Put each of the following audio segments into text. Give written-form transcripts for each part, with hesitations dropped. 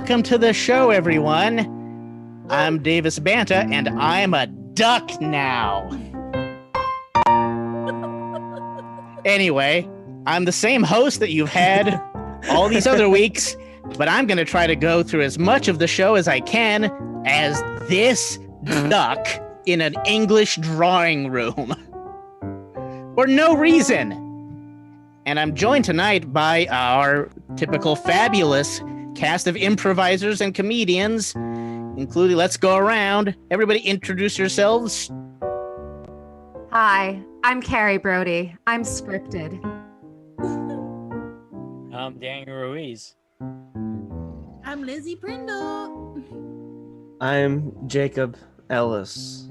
Welcome to the show, everyone. I'm Davis Banta, and I'm a duck now. Anyway, I'm the same host that you've had all these other weeks. but I'm going to try to go through as much of the show as I can as this duck in an English drawing room. For no reason. And I'm joined tonight by our typical fabulous cast of improvisers and comedians, including, let's go around. Everybody introduce yourselves. Hi, I'm Carrie Browde. I'm scripted. I'm Daniel Ruiz. I'm Lizzie Prindle. I'm Jacob Ellis.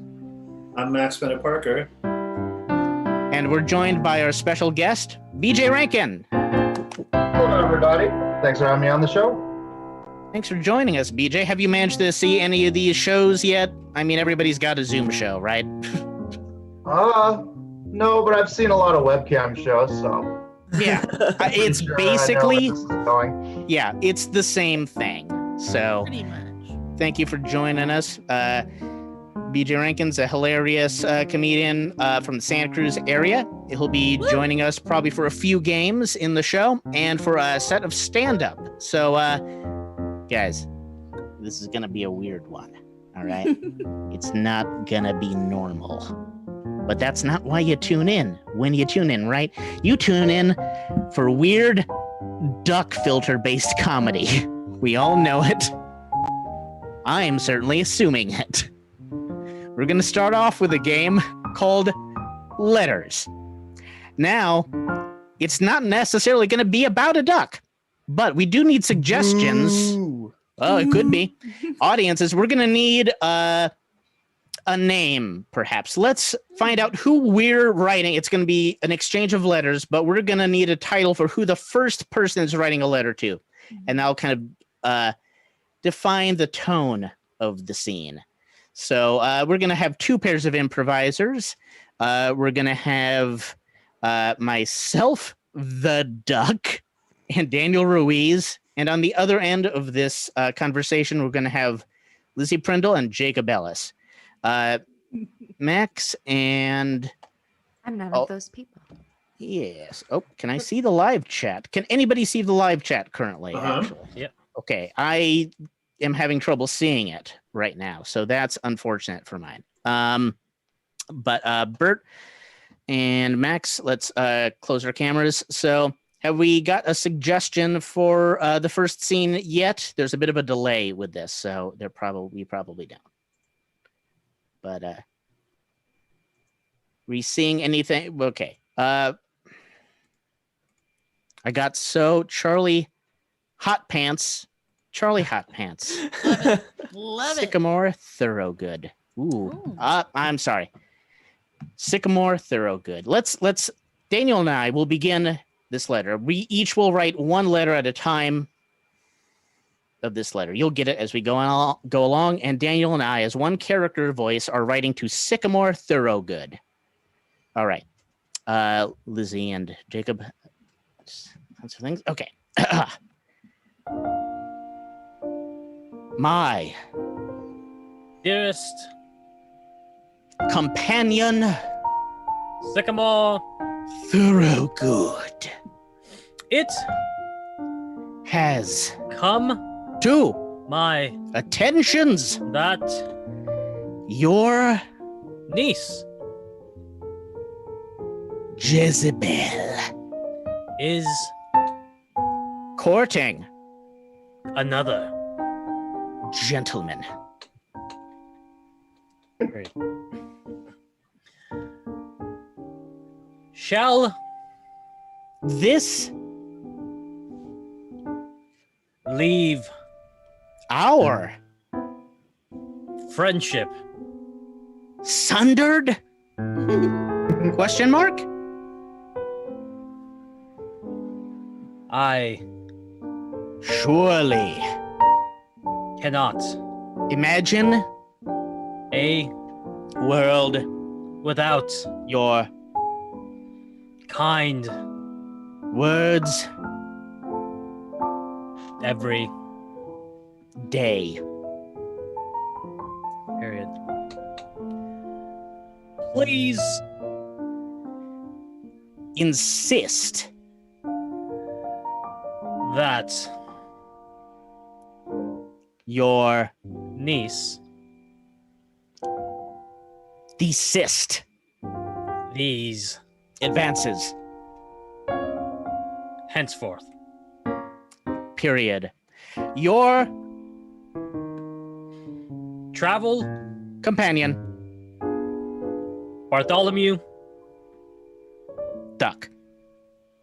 I'm Max Bennett-Parker. And we're joined by our special guest, BJ Rankin. Hello, everybody. Thanks for having me on the show. Thanks for joining us, BJ. Have you managed to see any of these shows yet? I mean, everybody's got a Zoom show, right? No, but I've seen a lot of webcam shows, so. Yeah, it's Sure, basically, I know where this is going. yeah, it's the same thing. So Pretty much. thank you for joining us. BJ Rankin's a hilarious comedian from the Santa Cruz area. He'll be joining us probably for a few games in the show and for a set of stand-up. So, guys, this is going to be a weird one, all right? It's not going to be normal. But that's not why you tune in when you tune in, right? You tune in for weird duck filter-based comedy. We all know it. I'm certainly assuming it. We're going to start off with a game called Letters. Now, it's not necessarily going to be about a duck, but we do need suggestions. Ooh. Oh, it could be. Audiences, we're going to need a name, perhaps. Let's find out who we're writing. It's going to be an exchange of letters, but we're going to need a title for who the first person is writing a letter to. And that'll kind of define the tone of the scene. So we're going to have two pairs of improvisers. We're going to have myself, the duck, and Daniel Ruiz. And on the other end of this conversation, we're going to have Lizzie Prindle and Jacob Ellis. Max and... I'm none of those people. Yes. Oh, can I see the live chat? Can anybody see the live chat currently? Actually? Yep. Okay. I am having trouble seeing it right now, so that's unfortunate for mine. But Bert and Max, let's close our cameras. So have we got a suggestion for the first scene yet? There's a bit of a delay with this, so we probably don't. But we seeing anything? Okay. I got Charlie Hot Pants. Love it. Sycamore Thoroughgood. Ooh. I'm sorry. Sycamore Thoroughgood. Let's Daniel and I will begin this letter. We each will write one letter at a time of this letter. You'll get it as we go along, and Daniel and I, as one character voice, are writing to Sycamore Thoroughgood. All right. Lizzie and Jacob. Answer things. Okay. My Dearest companion Sycamore, Thoroughgood it has come to my attentions that your niece Jezebel is courting another. gentleman. Great. Shall This leave our friendship sundered? Question mark? I Surely cannot imagine a world without your kind words every day. period. Please Insist that Your Niece. desist. These. Advances. Henceforth. Period. Your Travel. companion. Bartholomew. Duck.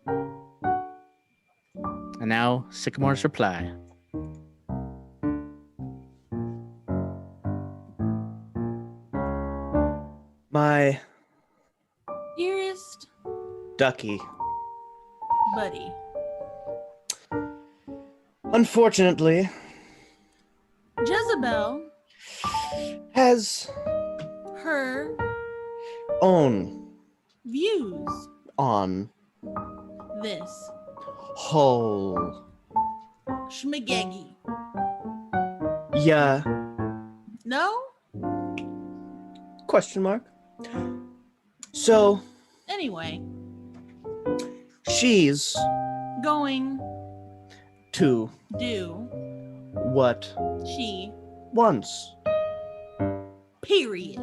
And now Sycamore's reply. My Dearest ducky. buddy. Unfortunately, Jezebel, has her own views. on This. whole. Schmagegi. Yeah. No? Question mark. So Anyway, she's going to do what she, wants. period.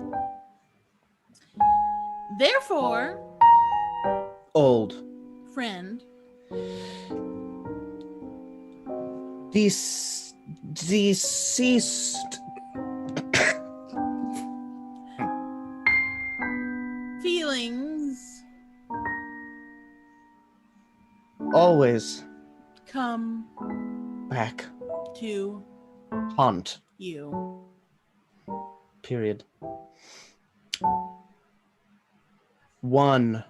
Therefore, Old. friend, Deceased. feelings Always come back. to Haunt. you. Period. One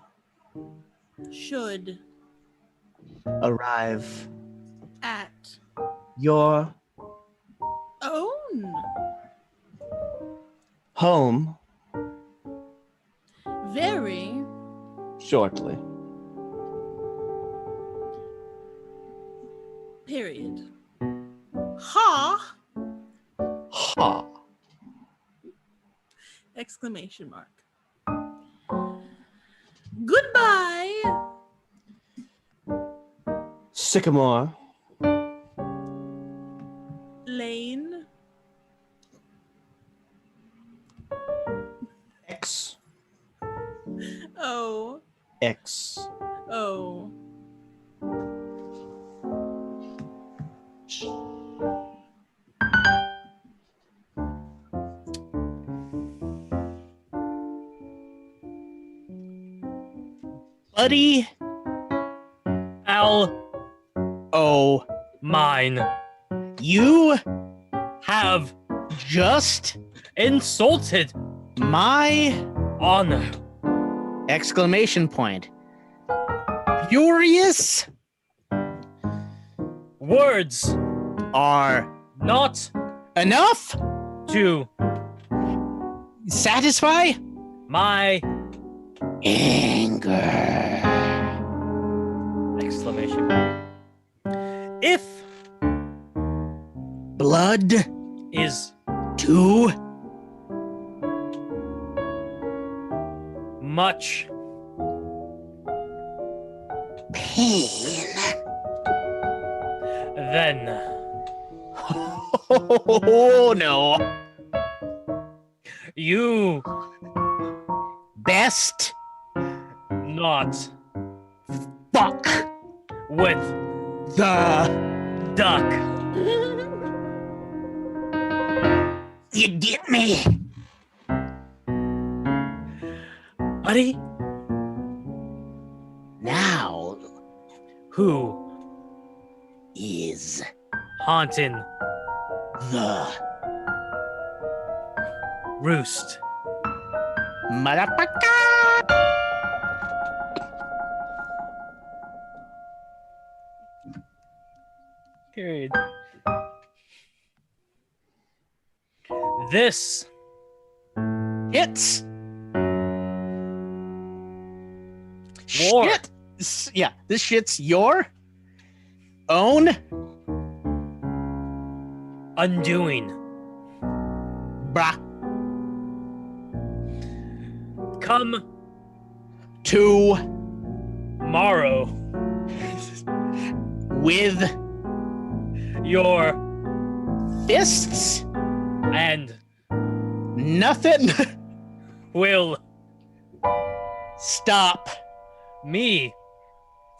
Should arrive. at Your own home very shortly. period. Ha! Ha. Exclamation mark. Goodbye, Sycamore. Lane. X. Oh, X. oh. Buddy. Al. Oh, Mine. you Have just insulted my honor. exclamation point. Furious Words are not enough to satisfy my anger. exclamation mark. If Blood is too much pain. then Oh no. you Best not fuck with the duck. you get me. Buddy, Now who is haunting the roost? motherfucker? Period. This It's War. shit. Yeah, this shit's your own undoing. brah Come tomorrow tomorrow with your fists and nothing will stop me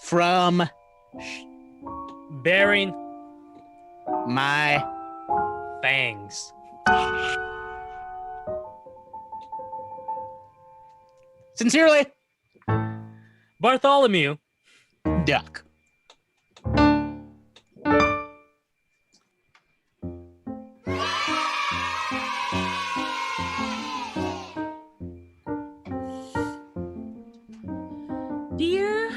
from bearing my fangs. sincerely Bartholomew. Duck. Dear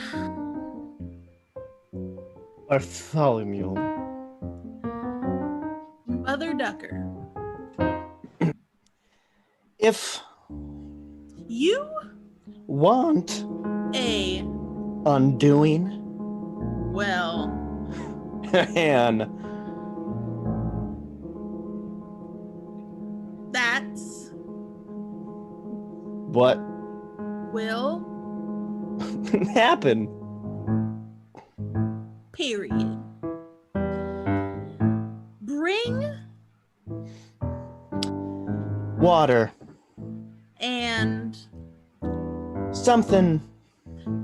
Bartholomew. Mother Ducker, If you want a undoing well and that's what will happen? period. Bring Water. and Something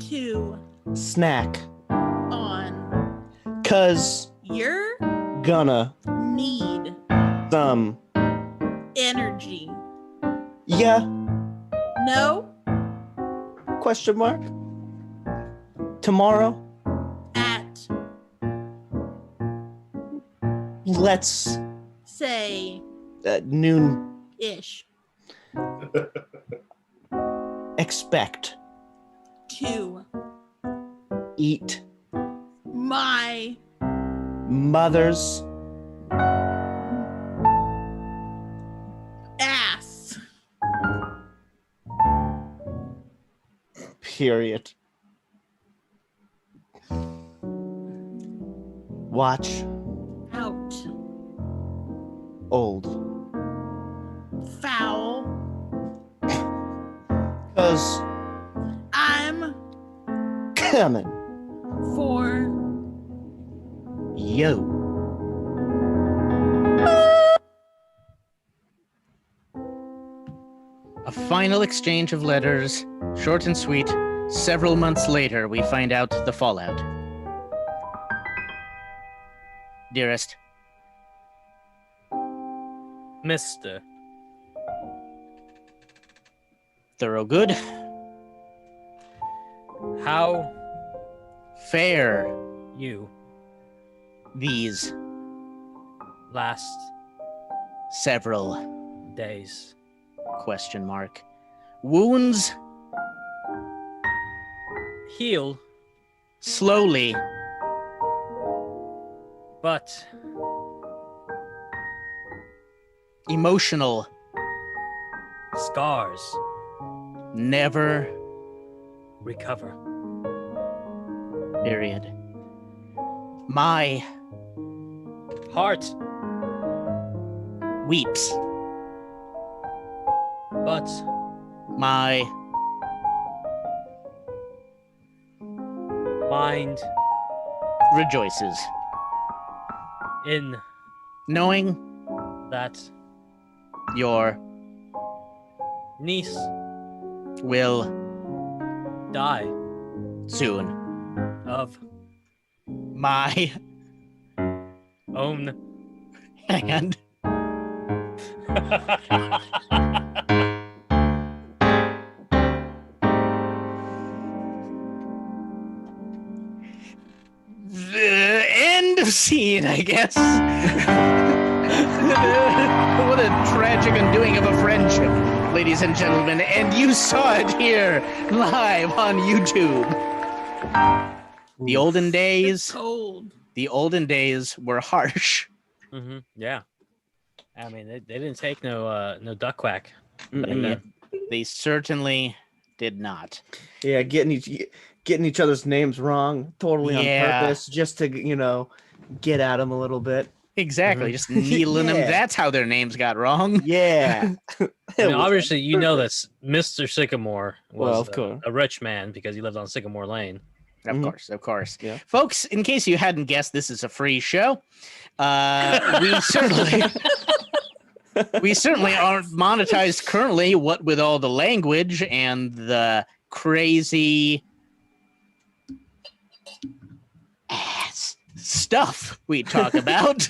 to snack. on 'Cause your gonna need some. energy. Yeah? No Question mark? Tomorrow? at Let's say noon-ish ish expect to eat my mother's ass. period. Watch Out. old. Foul. 'Cause I'm coming. for Yo. A final exchange of letters, short and sweet. Several months later, we find out the fallout. Dearest, Mr. Thoroughgood, How fair you these last several days. question mark wounds Heal, slowly but emotional scars never recover. period. My Heart, weeps, but my mind rejoices, in knowing that your niece will die soon. of My own hand the end of scene, I guess. What a tragic undoing of a friendship, ladies and gentlemen. And you saw it here live on YouTube. The olden it's days, cold. the olden days were harsh. Mm-hmm. Yeah. I mean, they didn't take no duck quack. Mm-mm. They certainly did not. Yeah, getting each other's names wrong totally on Yeah. purpose just to get at them a little bit. Exactly, just needling them. Yeah. That's how their names got wrong. Yeah. I mean, obviously, you know that Mr. Sycamore was Well, of course. a rich man because he lived on Sycamore Lane. Of Mhm. course, of course. Yeah. Folks, in case you hadn't guessed, this is a free show. We certainly aren't monetized currently, what with all the language and the crazy ass stuff we talk about.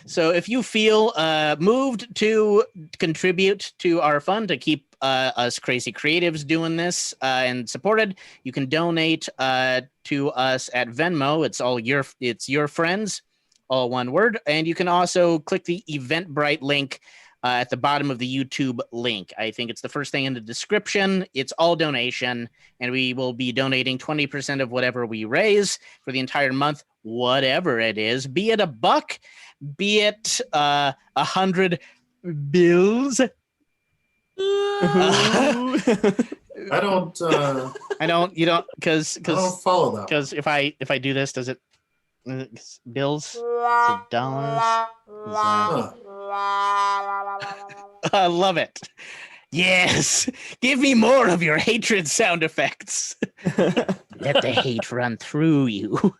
So if you feel moved to contribute to our fund to keep us crazy creatives doing this and supported, you can donate to us at Venmo. It's your friends, all one word. And you can also click the Eventbrite link at the bottom of the YouTube link. I think it's the first thing in the description. It's all donation, and we will be donating 20% of whatever we raise for the entire month, whatever it is, be it $1, be it 100 bills. I don't because follow that. because if I do this, does it bills? Is it dollars? Huh. I love it. Yes, give me more of your hatred sound effects. Let the hate run through you.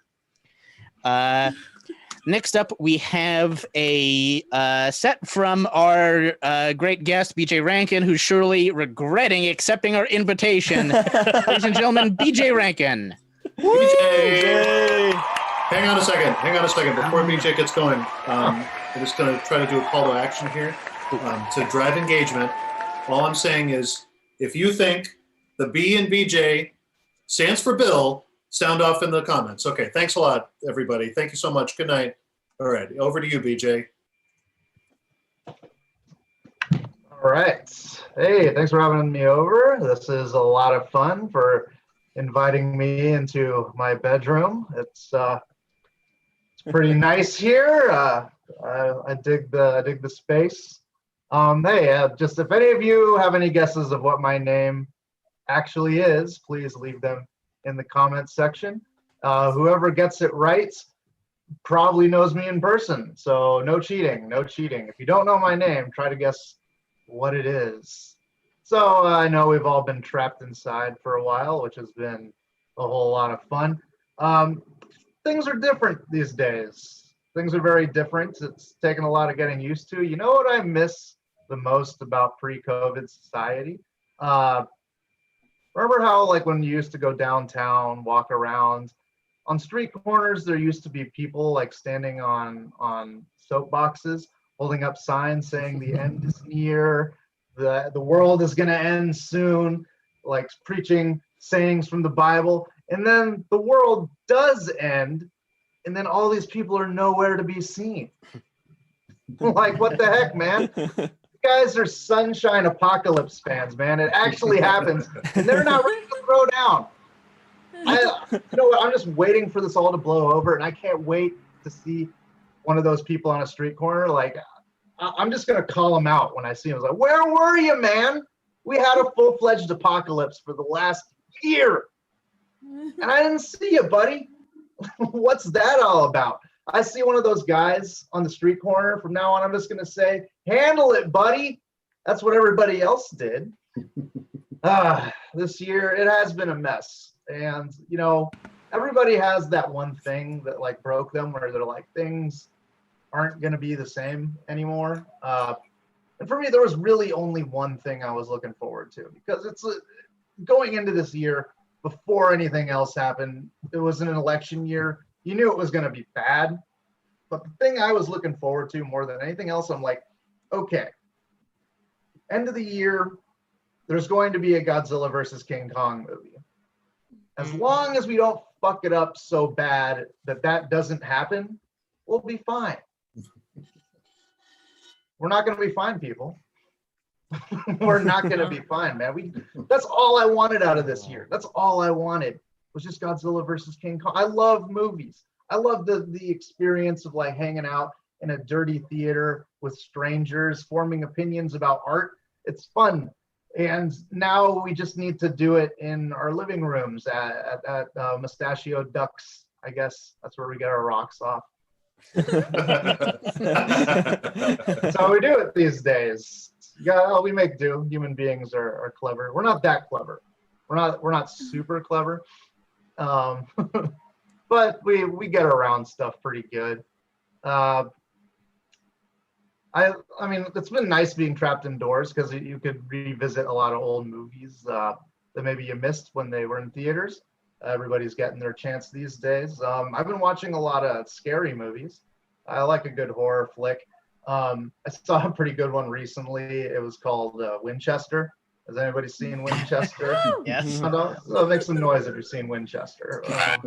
Next up, we have a set from our great guest, BJ Rankin, who's surely regretting accepting our invitation. Ladies and gentlemen, BJ Rankin. BJ! Hang on a second. Before BJ gets going, I'm just going to try to do a call to action here to drive engagement. All I'm saying is, if you think the B in BJ stands for Bill, sound off in the comments. Okay, thanks a lot, everybody. Thank you so much. Good night. All right, over to you, BJ. All right. Hey, thanks for having me over. This is a lot of fun for inviting me into my bedroom. It's pretty nice here. I dig the space. Hey, just if any of you have any guesses of what my name actually is, please leave them in the comments section. Whoever gets it right probably knows me in person, so no cheating. If you don't know my name, try to guess what it is. So I know we've all been trapped inside for a while, which has been a whole lot of fun. Things are different these days. Things are very different. It's taken a lot of getting used to. You know what I miss the most about pre-COVID society? Remember how, like, when you used to go downtown, walk around, on street corners, there used to be people like standing on soapboxes, holding up signs saying the end is near, the world is gonna end soon, like preaching sayings from the Bible. And then the world does end, and then all these people are nowhere to be seen. Like, what the heck, man? You guys are sunshine apocalypse fans, man. It actually happens, and they're not ready to throw down. You know what? I'm just waiting for this all to blow over, and I can't wait to see one of those people on a street corner. Like, I'm just gonna call them out when I see them. I was like, "Where were you, man? We had a full-fledged apocalypse for the last year, and I didn't see you, buddy. What's that all about?" I see one of those guys on the street corner. From now on, I'm just gonna say, "Handle it, buddy." That's what everybody else did. This year, it has been a mess. And, you know, everybody has that one thing that, like, broke them, where they're like, things aren't going to be the same anymore. And for me, there was really only one thing I was looking forward to, because it's going into this year, before anything else happened, it was an election year. You knew it was going to be bad. But the thing I was looking forward to more than anything else, I'm like, okay, end of the year, there's going to be a Godzilla versus King Kong movie. As long as we don't fuck it up so bad that doesn't happen, we'll be fine. We're not going to be fine, people. We're not going to be fine, man. That's all I wanted out of this year. That's all I wanted, was just Godzilla versus King Kong. I love movies. I love the experience of, like, hanging out in a dirty theater with strangers, forming opinions about art. It's fun. And now we just need to do it in our living rooms at Mustachio Ducks. I guess that's where we get our rocks off. That's how we do it these days. Yeah, we make do. Human beings are clever. We're not that clever. We're not super clever. But we get around stuff pretty good. I mean, it's been nice being trapped indoors because you could revisit a lot of old movies that maybe you missed when they were in theaters. Everybody's getting their chance these days. I've been watching a lot of scary movies. I like a good horror flick. I saw a pretty good one recently. It was called Winchester. Has anybody seen Winchester? Yes. So make some noise if you've seen Winchester. I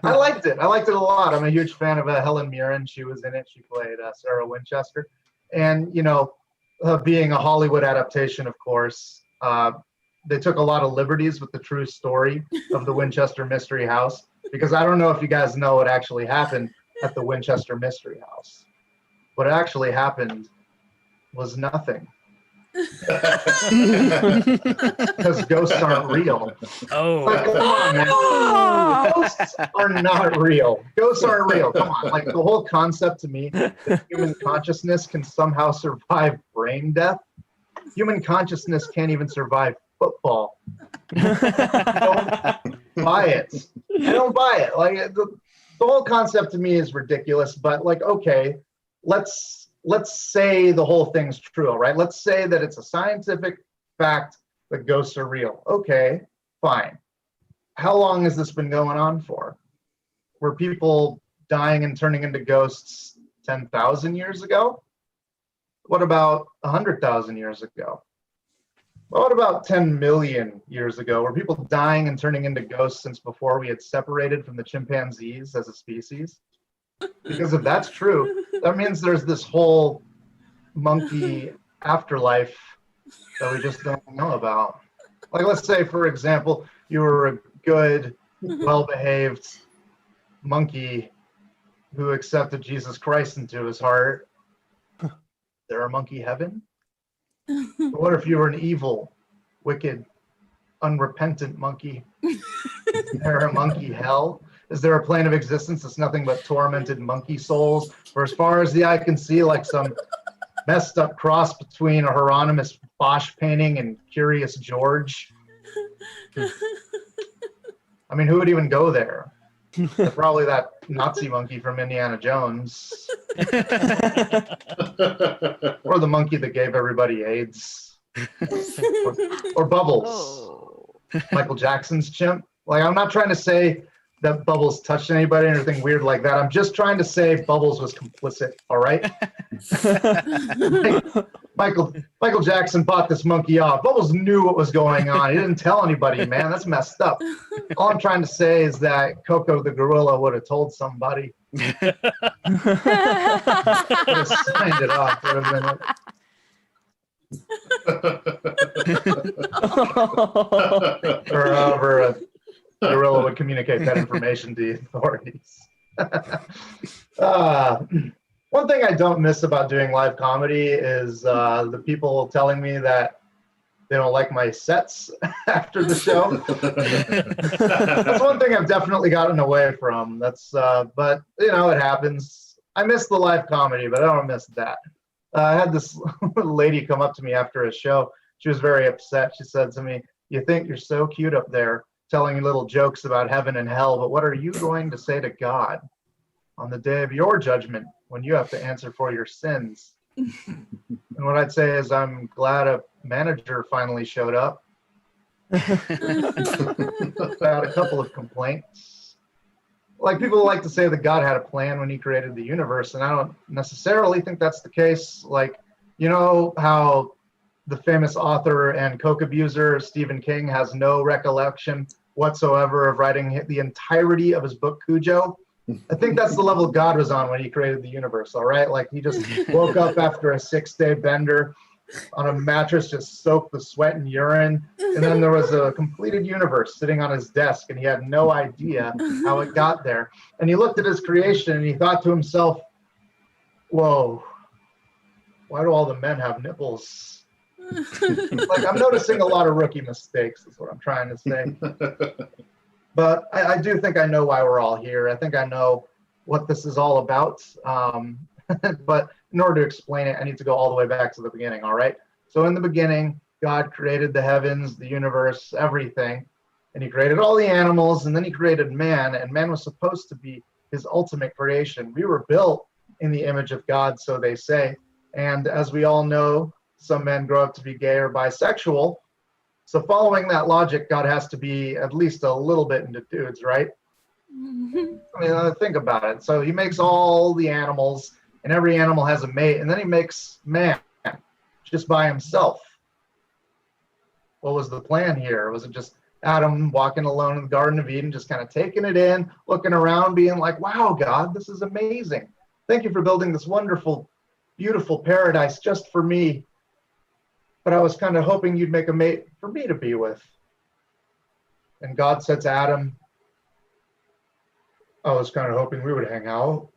liked it. I liked it a lot. I'm a huge fan of Helen Mirren. She was in it. She played Sarah Winchester. And, you know, being a Hollywood adaptation, of course, they took a lot of liberties with the true story of the Winchester Mystery House, because I don't know if you guys know what actually happened at the Winchester Mystery House. What actually happened was nothing. Because ghosts aren't real. Oh, Like, come on, man. Ghosts are not real. Ghosts aren't real. Come on. Like, the whole concept to me that human consciousness can somehow survive brain death. Human consciousness can't even survive football. I don't buy it. I don't buy it. Like, the whole concept to me is ridiculous, but like, okay, let's say the whole thing's true, all right? Let's say that it's a scientific fact that ghosts are real. Okay, fine. How long has this been going on for? Were people dying and turning into ghosts 10,000 years ago? What about 100,000 years ago? What about 10 million years ago? Were people dying and turning into ghosts since before we had separated from the chimpanzees as a species? Because if that's true, that means there's this whole monkey afterlife that we just don't know about. Like, let's say, for example, you were a good, well-behaved monkey who accepted Jesus Christ into his heart. Is there a monkey heaven? But what if you were an evil, wicked, unrepentant monkey? Is there a monkey hell? Is there a plane of existence that's nothing but tormented monkey souls? For as far as the eye can see, like some messed up cross between a Hieronymus Bosch painting and Curious George? I mean, who would even go there? Probably that Nazi monkey from Indiana Jones. Or the monkey that gave everybody AIDS. Or Bubbles. Michael Jackson's chimp. Like, I'm not trying to say that Bubbles touched anybody or anything weird like that. I'm just trying to say Bubbles was complicit, all right? Michael Jackson bought this monkey off. Bubbles knew what was going on. He didn't tell anybody, man. That's messed up. All I'm trying to say is that Coco the gorilla would have told somebody. Would have signed it off. Would have been or however a gorilla would communicate that information to the authorities. One thing I don't miss about doing live comedy is the people telling me that they don't like my sets after the show. That's one thing I've definitely gotten away from. But you know, it happens. I miss the live comedy, but I don't miss that. I had this lady come up to me after a show. She was very upset. She said to me, "You think you're so cute up there telling little jokes about heaven and hell, but what are you going to say to God on the day of your judgment when you have to answer for your sins?" And what I'd say is, I'm glad a manager finally showed up. Got a couple of complaints. Like, people like to say that God had a plan when he created the universe, and I don't necessarily think that's the case. Like, you know how the famous author and coke abuser Stephen King has no recollection whatsoever of writing the entirety of his book Cujo? I think that's the level God was on when he created the universe, all right? Like, he just woke up after a 6-day bender on a mattress, just soaked with sweat and urine, and then there was a completed universe sitting on his desk, and he had no idea how it got there. And he looked at his creation, and he thought to himself, whoa, why do all the men have nipples? Like, I'm noticing a lot of rookie mistakes, is what I'm trying to say. But I do think I know why we're all here. I think I know what this is all about. But in order to explain it, I need to go all the way back to the beginning, all right? So in the beginning, God created the heavens, the universe, everything. and he created all the animals, and then he created man, and man was supposed to be his ultimate creation. We were built in the image of God, so they say. And as we all know, some men grow up to be gay or bisexual. So following that logic, God has to be at least a little bit into dudes, right? I mean, think about it. So he makes all the animals, and every animal has a mate, and then he makes man just by himself. What was the plan here? Was it just Adam walking alone in the Garden of Eden, just kind of taking it in, looking around, being like, wow, God, this is amazing. Thank you for building this wonderful, beautiful paradise just for me. But I was kind of hoping you'd make a mate for me to be with. And God said to Adam, I was kind of hoping we would hang out.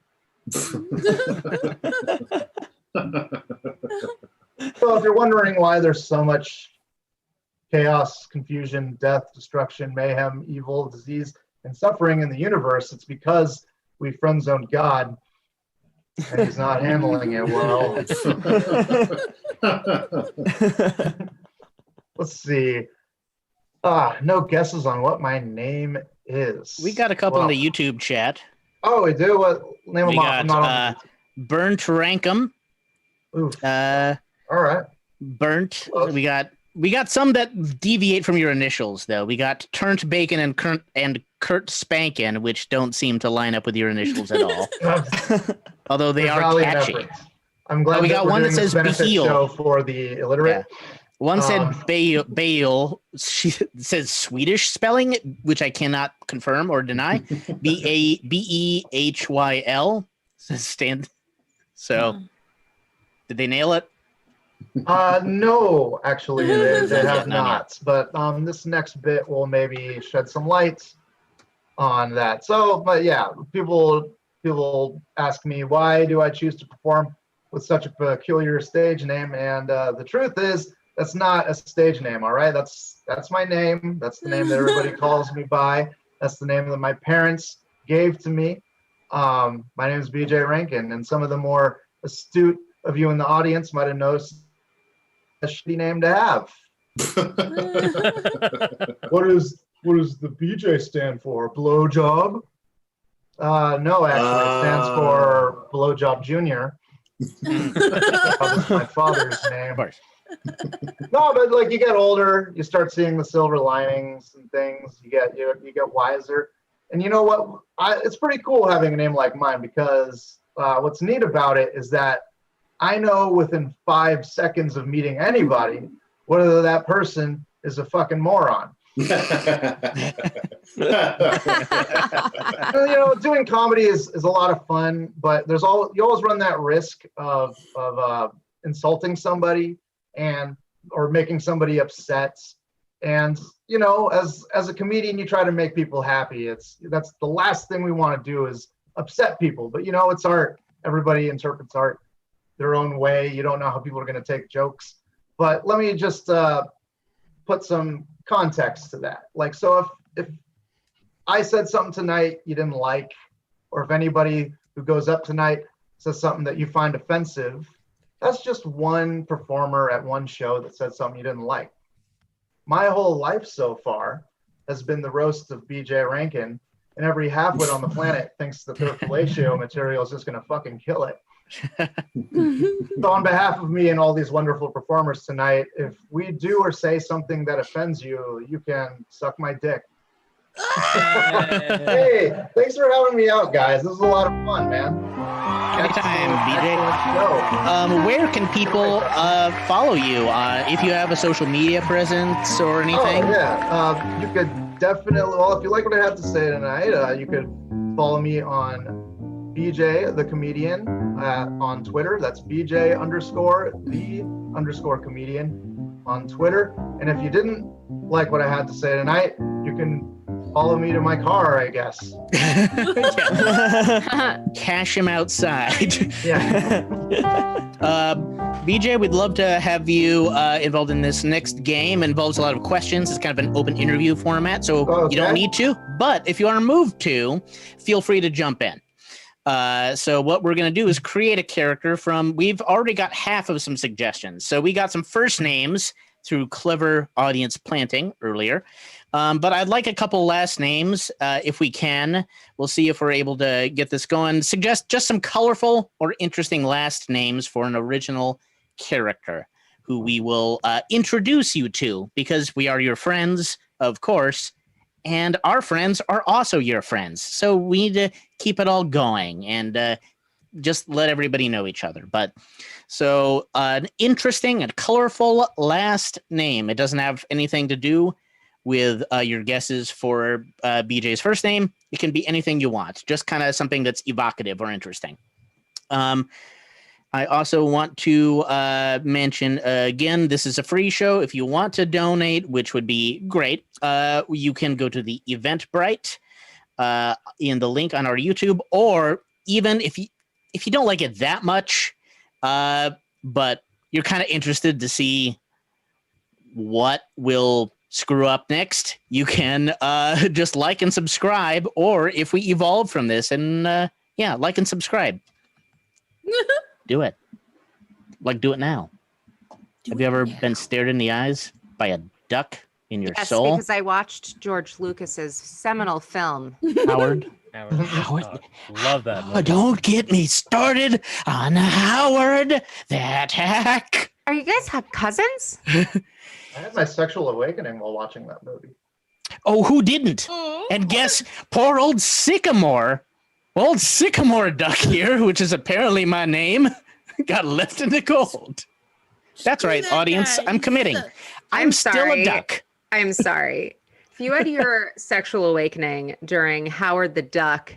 So if you're wondering why there's so much chaos, confusion, death, destruction, mayhem, evil, disease, and suffering in the universe, it's because we friend-zoned God, and he's not handling it well. Let's see. No guesses on what my name is. We got a couple in the YouTube chat. Oh, we do? What name We them off? I'm not got on Burnt Rankum. Oof. Uh, All right. Burnt. Close. We got some that deviate from your initials, though. We got Turnt Bacon and Kurt Spankin, which don't seem to line up with your initials at all. Although they are Valiant catchy. efforts. I'm glad we that got we're one that doing this says benefit Beheel. show for the illiterate. One said Bale. She says Swedish spelling, which I cannot confirm or deny. Behyl says stand. So, did they nail it? No, actually, they have Not yet. not. But this next bit will maybe shed some light on that. So, but yeah, people ask me, why do I choose to perform with such a peculiar stage name? And the truth is, that's not a stage name, all right? That's my name. That's the name that everybody calls me by. That's the name that my parents gave to me. My name is BJ Rankin, and some of the more astute of you in the audience might have noticed a shitty name to have. What does the BJ stand for? Blowjob? No, actually, it stands for Blowjob Junior. That was my father's name. Of course. No, but like you get older, you start seeing the silver linings and things. You get wiser, and you know what? It's pretty cool having a name like mine because what's neat about it is that I know within 5 seconds of meeting anybody whether that person is a fucking moron. Doing comedy is a lot of fun, but you always run that risk of insulting somebody or making somebody upset. And as a comedian, you try to make people happy. That's the last thing we want to do is upset people. But it's art. Everybody interprets art their own way. You don't know how people are going to take jokes. But let me just put some context to that. Like, so if I said something tonight you didn't like, or if anybody who goes up tonight says something that you find offensive, that's just one performer at one show that said something you didn't like. My whole life so far has been the roast of BJ Rankin, and every halfwit on the planet thinks that their fellatio material is just going to fucking kill it. So on behalf of me and all these wonderful performers tonight, if we do or say something that offends you, you can suck my dick. Hey, thanks for having me out, guys. This was a lot of fun, man. Anytime, BJ. Show. Where can people follow you? If you have a social media presence or anything? Oh, yeah. You could definitely, if you like what I have to say tonight, you could follow me on BJ the Comedian on Twitter. That's BJ_the_comedian on Twitter. And if you didn't like what I had to say tonight, you can follow me to my car, I guess. Cash him outside. Yeah. BJ, we'd love to have you involved in this next game. It involves a lot of questions. It's kind of an open interview format, so Okay. you don't need to. But if you are moved to, feel free to jump in. So what we're going to do is create a character we've already got half of some suggestions. So we got some first names through clever audience planting earlier. But I'd like a couple last names if we can. We'll see if we're able to get this going. Suggest just some colorful or interesting last names for an original character who we will introduce you to, because we are your friends, of course, and our friends are also your friends. So we need to keep it all going and just let everybody know each other. But so an interesting and colorful last name. It doesn't have anything to do with your guesses for BJ's first name. It can be anything you want, just kind of something that's evocative or interesting. I also want to mention, again, this is a free show. If you want to donate, which would be great, you can go to the Eventbrite in the link on our YouTube, or even if you don't like it that much, but you're kind of interested to see what will screw up next, you can just like and subscribe, or if we evolve from this, and like and subscribe. Do it. Do it now. Have you ever been stared in the eyes by a duck in your soul? Because I watched George Lucas's seminal film. Howard? Howard. Love that movie. Don't get me started on Howard the Hack. Are you guys have cousins? I had my sexual awakening while watching that movie. Oh, who didn't? And guess, poor old Sycamore Duck here, which is apparently my name, got left in the cold. That's right, audience. I'm committing. I'm still a duck. I'm sorry. If you had your sexual awakening during Howard the Duck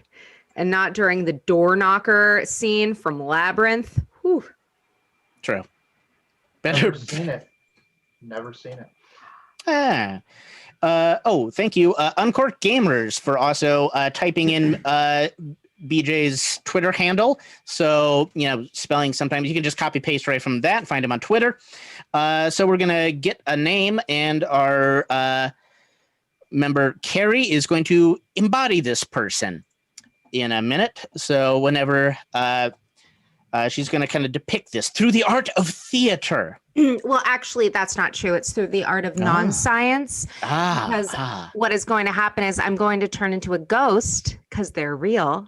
and not during the door knocker scene from Labyrinth, whew. True. Never seen it. Never seen it. Thank you, Uncorked Gamers, for also typing in BJ's Twitter handle. So, spelling, sometimes you can just copy paste right from that, find him on Twitter. So we're going to get a name, and our member Carrie is going to embody this person in a minute. So whenever she's going to kind of depict this through the art of theater. Well, actually, that's not true. It's through the art of non-science. Because what is going to happen is I'm going to turn into a ghost, because they're real,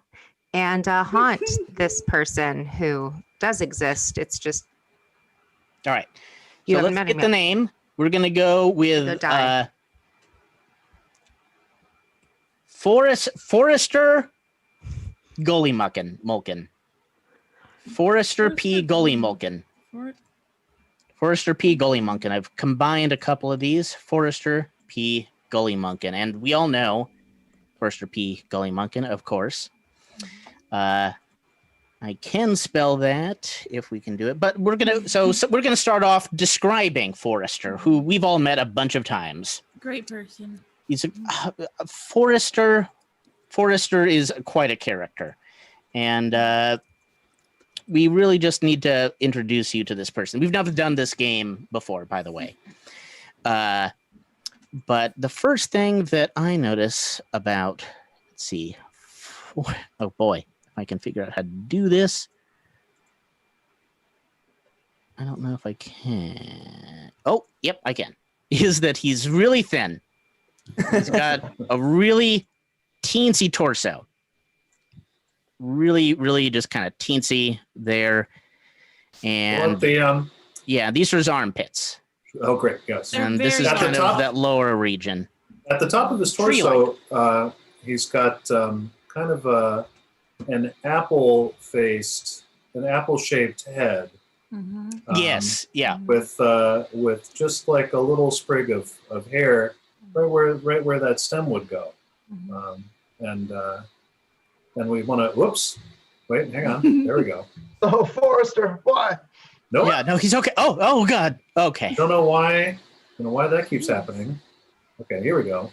and haunt this person who does exist. It's just... All right. So let's get the name. We're going to go with Forrester Mulkin. Forrester P. Mulkin. Forrester P. Mulkin. I've combined a couple of these. Forrester P. Mulkin. And we all know Forrester P. Mulkin, of course. I can spell that if we can do it, but we're gonna we're gonna start off describing Forrester, who we've all met a bunch of times. Great person. He's Forrester. Forrester is quite a character, and we really just need to introduce you to this person. We've never done this game before, by the way. But the first thing that I notice about, let's see, oh boy. I can figure out how to do this. I don't know if I can. Oh, yep, I can. Is that he's really thin. He's got a really teensy torso. Really, really just kind of teensy there. And yeah, these are his armpits. Oh, great, yes. And this is kind of that lower region. At the top of his torso, he's got kind of an apple-shaped head. Mm-hmm. Yes, yeah. With just like a little sprig of hair right where that stem would go. Mm-hmm. And we want to. Whoops! Wait, hang on. There we go. Oh, Forrester, why? No. Yeah, no, he's okay. Oh, God. Okay. Don't know why. Don't know why that keeps happening. Okay, here we go.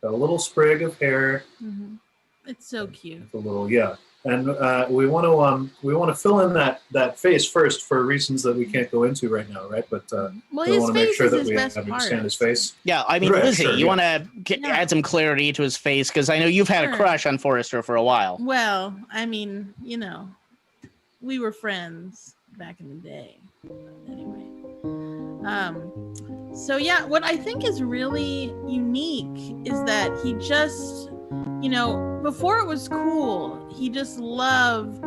Got a little sprig of hair. Mm-hmm. It's so cute. A little, yeah. And we want to fill in that face first for reasons that we can't go into right now, right? But we want to make sure that we understand his face. Yeah, I mean, Lizzie, you want to add some clarity to his face, because I know you've had a crush on Forrester for a while. Well, I mean, we were friends back in the day. Anyway, So yeah, what I think is really unique is that he just, before it was cool, he just loved,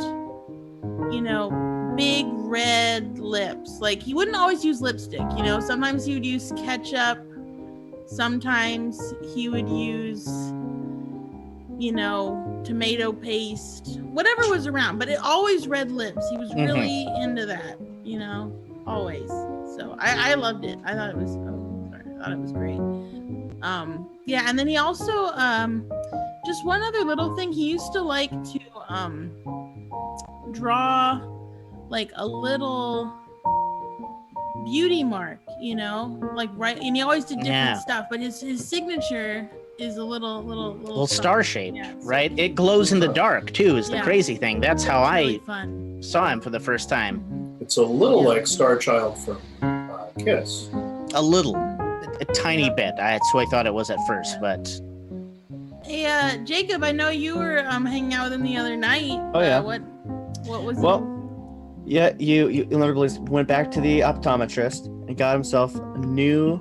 big red lips. Like he wouldn't always use lipstick, sometimes he would use ketchup, sometimes he would use, tomato paste, whatever was around, but it always red lips. He was really into that, always. So I loved it. I thought it was great. Yeah, and then he also just one other little thing, he used to like to draw like a little beauty mark, like right, and he always did different stuff, but his signature is a little star shaped, right? It glows in the dark too, is the crazy thing. That's how really I fun. saw him for the first time. It's a little like Star Child from Kiss. A little, a tiny bit. That's who I thought it was at first, but. Hey, Jacob, I know you were hanging out with him the other night. Oh yeah. What was? Well, yeah, you'll never believe. Went back to the optometrist and got himself a new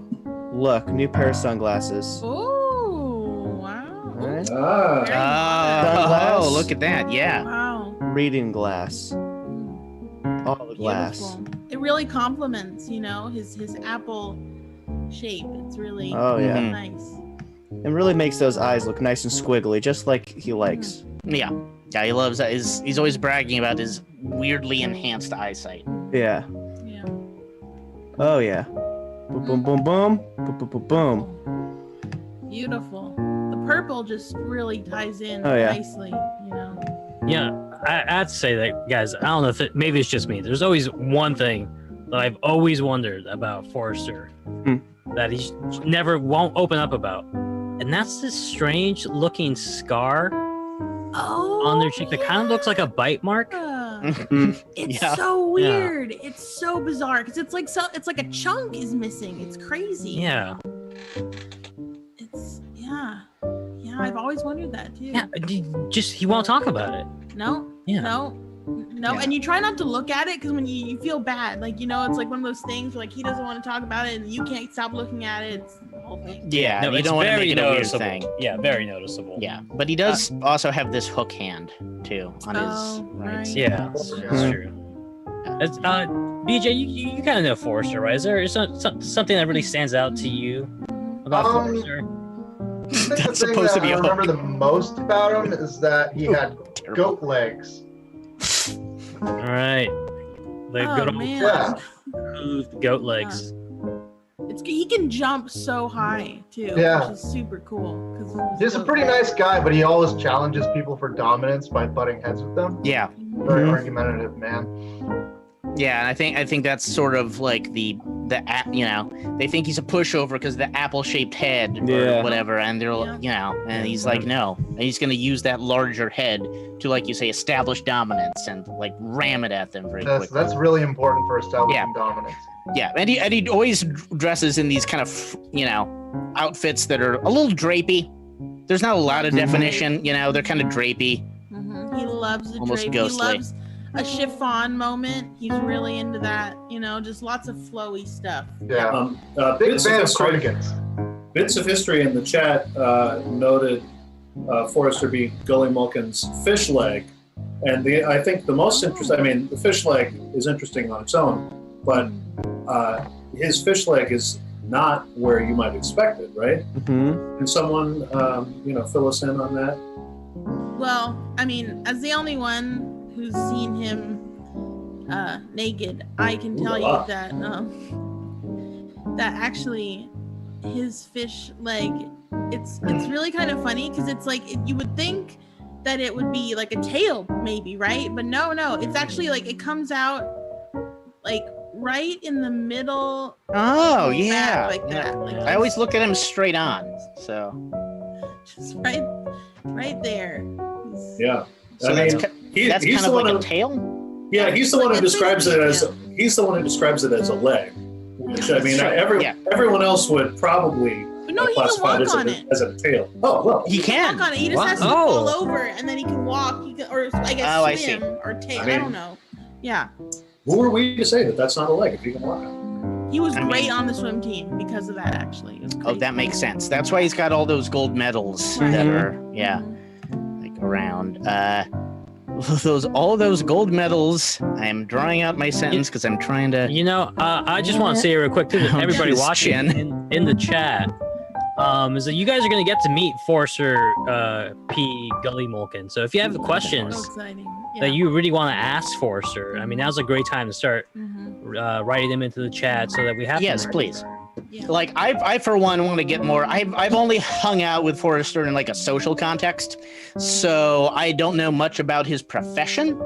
pair of sunglasses. Oh, wow. All right. Oh, look at that! Yeah. Wow. Reading glass. All the glass. Beautiful. It really complements, his apple shape. It's really nice. It really makes those eyes look nice and squiggly, just like he likes. Yeah, he loves that. He's always bragging about his weirdly enhanced eyesight. Yeah. Yeah. Oh yeah. Boom, boom, boom, boom, boom, boom, boom, boom. Beautiful. The purple just really ties in Oh, yeah. nicely, Yeah, I have to say that, guys, I don't know if maybe it's just me. There's always one thing that I've always wondered about Forrester that he never won't open up about. And that's this strange looking scar on their cheek that kind of looks like a bite mark. It's so weird. It's so bizarre because it's like a chunk is missing. It's crazy. Yeah. I've always wondered that too. Yeah, he won't talk about it. No. Yeah. No. And you try not to look at it because when you feel bad, like it's like one of those things where like he doesn't want to talk about it and you can't stop looking at it. It's the whole thing. Yeah, No, you it's don't want to very make it a weird noticeable. thing. Yeah, very noticeable. Yeah, but he does also have this hook hand too on his right. Yeah, that's true. It's, BJ, you kind of know Forrester, right? Is there something that really stands out to you about Forrester? I think the That's thing supposed that to be I a remember hook. the most about him is that he had Terrible. goat legs. All right. The Oh, good old man. Yeah. smooth goat legs. He can jump so high too. Yeah. Which is super cool. He's a pretty nice guy, but he always challenges people for dominance by butting heads with them. Yeah, Very argumentative, man. yeah, and I think that's sort of like the they think he's a pushover because the apple-shaped head or whatever, and they're and he's like no, and he's gonna use that larger head to, like you say, establish dominance and like ram it at them very quickly. That's really important for establishing dominance. Yeah, and he always dresses in these kind of outfits that are a little drapey. There's not a lot of definition, they're kind of drapey. He loves the Almost drape. ghostly. He loves a chiffon moment. He's really into that. Just lots of flowy stuff. Yeah. Big Bits of fan of history- cardigans. Bits of history in the chat noted Forrester B. Gully Mulkin's fish leg. And I think the most interesting, the fish leg is interesting on its own, but his fish leg is not where you might expect it, right? Mm-hmm. Can someone, fill us in on that? Well, as the only one who's seen him naked, I can tell you that that actually his fish leg, it's really kind of funny because it's like you would think that it would be like a tail maybe, right? But no, it's actually like it comes out like right in the middle. Oh back yeah, like that. Like I always look at him straight on, so just right there. Yeah. so that's kind he's of the like one a who, tail. yeah, he's the one who It's describes it basically as he's the one who describes it as a leg. Which Right, everyone else would probably But no, he can classify walk it on it. as a tail. Oh well. He can. Walk on it. He just What? has to Oh. fall over and then he can walk. He can, or I guess Oh, I see. swim or tail. I I, mean- don't know. Yeah. Who are we to say that that's not a leg if you can walk on it? He was great on the swim team because of that. Actually, it was Oh, crazy. that makes sense. That's why he's got all those gold medals that are like around. All those gold medals. I am drawing out my sentence because I'm trying to. You know, I just want to say real quick to everybody His watching chin. in the chat, is that you guys are going to get to meet Forrester P. Gully Mulkin. So if you have questions So exciting. that you really want to ask Forrester, I mean, now's a great time to start writing them into the chat so that we have. Yes, them. please. Yeah. Like I for one want to get more. I've only hung out with Forrester in like a social context, so I don't know much about his profession,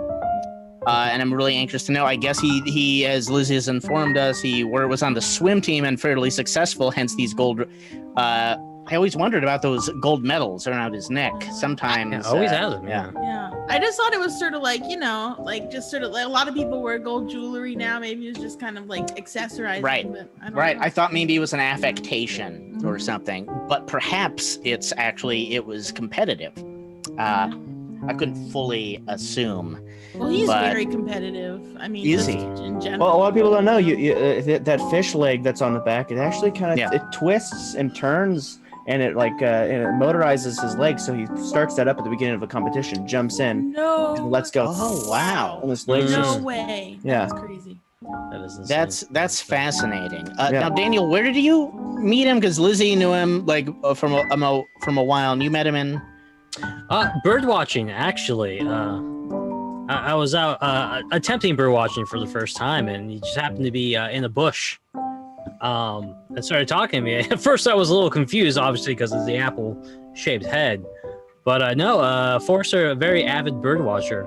and I'm really anxious to know. I guess he as Lizzie has informed us, he was on the swim team and fairly successful. Hence these gold. I always wondered about those gold medals around his neck. Sometimes Yeah, always has them. Yeah. Yeah, I just thought it was sort of like, just sort of like a lot of people wear gold jewelry now. Maybe it's just kind of like accessorizing. Right. But I don't Right. know. I thought maybe it was an affectation or something, but perhaps it was competitive. I couldn't fully assume. Well, he's but- very competitive. I mean, Is just he? in general. Well, a lot of people don't know that fish leg that's on the back. It actually kind of Yeah. it twists and turns, and it and it motorizes his leg. So he starts that up at the beginning of a competition, jumps in, No. and lets go. Oh wow. And his legs No just way. Yeah. That's crazy. That is insane. That's fascinating. Yeah. Now, Daniel, where did you meet him? Because Lizzie knew him like from a while, and you met him in. Bird watching, actually. I was out attempting bird watching for the first time, and he just happened to be in a bush. And started talking to me. At first, I was a little confused, obviously, because of the apple-shaped head. But no, Forrester, a very avid bird watcher.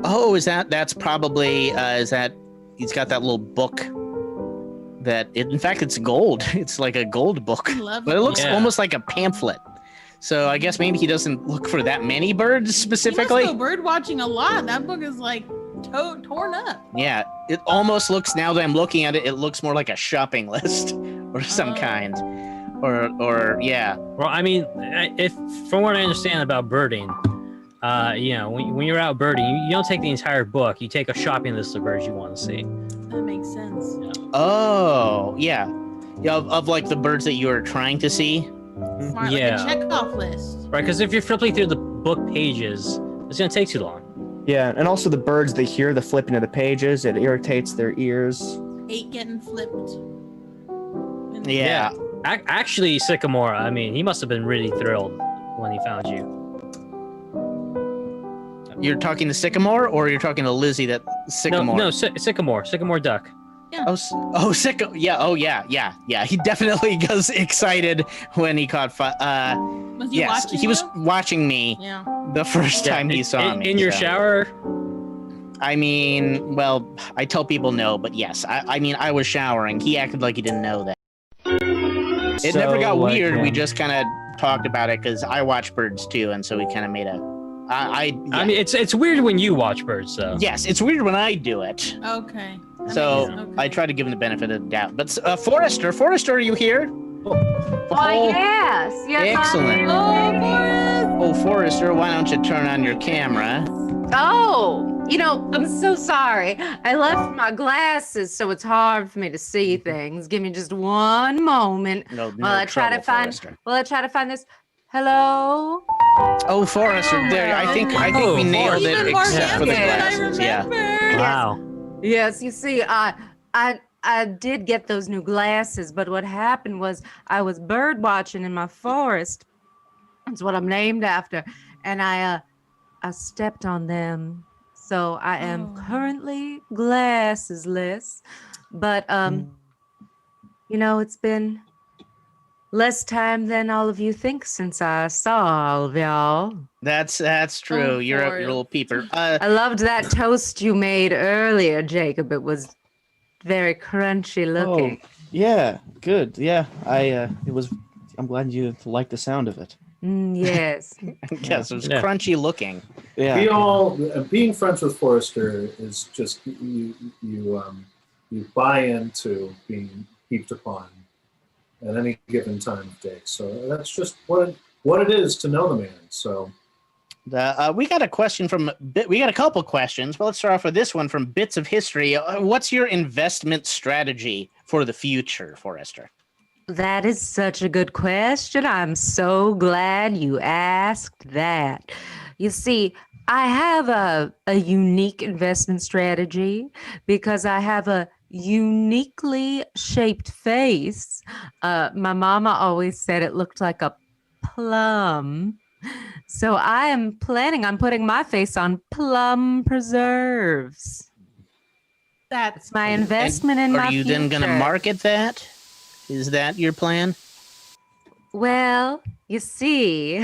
Oh, that's probably is that he's got that little book. In fact, it's gold. It's like a gold book, I love but it looks Yeah. almost like a pamphlet. So I guess maybe he doesn't look for that many birds He must specifically. go bird watching a lot. That book is like torn up. Yeah, it almost looks, now that I'm looking at it, it looks more like a shopping list or some kind. Or yeah. Well, I mean, if from what I understand about birding, when you're out birding, you don't take the entire book. You take a shopping list of birds you want to see. That makes sense. Oh, yeah. Yeah, of like the birds that you are trying to see. Smart, Yeah. like a check-off list. Right, because if you're flipping through the book pages, it's gonna take too long. yeah, and also the birds they hear the flipping of the pages. It irritates their ears. Hate getting flipped. And- Yeah. Actually, Sycamore, I mean, he must have been really thrilled when he found you. You're talking to Sycamore, or you're talking to Lizzie? That Sycamore. No, Sycamore Duck. Sycamore. Yeah. Oh, yeah. He definitely was excited when he caught. Was he Yes, watching he was you? watching me Yeah. the first time he saw me. In your so. shower. I mean, well, I tell people no, but yes. I mean, I was showering. He acted like he didn't know that. It never got weird. We just kind of talked about it because I watch birds too, and so we kind of made a. I mean, it's weird when you watch birds, though. Yes, it's weird when I do it. Okay. That So makes- okay. I try to give him the benefit of the doubt. But Forrester, are you here? Oh, yes. Excellent. Oh, Forrester, why don't you turn on your camera? Oh, I'm so sorry. I left my glasses, so it's hard for me to see things. Give me just one moment No, while I try to find. Forrester. While I try to find this. Hello. Oh, Forrester, there. I think we nailed it, Even more except for the handsome than I glasses. Yeah. remembered. Wow. Yes, you see, I did get those new glasses, but what happened was I was bird watching in my forest. That's what I'm named after, and I stepped on them, so I am currently glassesless. But it's been less time than all of you think since I saw all of y'all. That's true. Oh, You're a Forrest. little peeper. I loved that toast you made earlier, Jacob. It was very crunchy looking. Oh, yeah, good. Yeah, I'm glad you liked the sound of it. Yes. Yes, it was Yeah. crunchy looking. Yeah. Being friends with Forrester is just you buy into being heaped upon at any given time of day. So that's just what it is to know the man. So We got a question we got a couple questions, but let's start off with this one from Bits of History. What's your investment strategy for the future, Forrester? That is such a good question. I'm so glad you asked that. You see, I have a unique investment strategy because I have a uniquely shaped face. My mama always said it looked like a plum. So I am planning on putting my face on plum preserves. That's It's my investment in my Are you then going to future. market that? Is that your plan? Well, you see,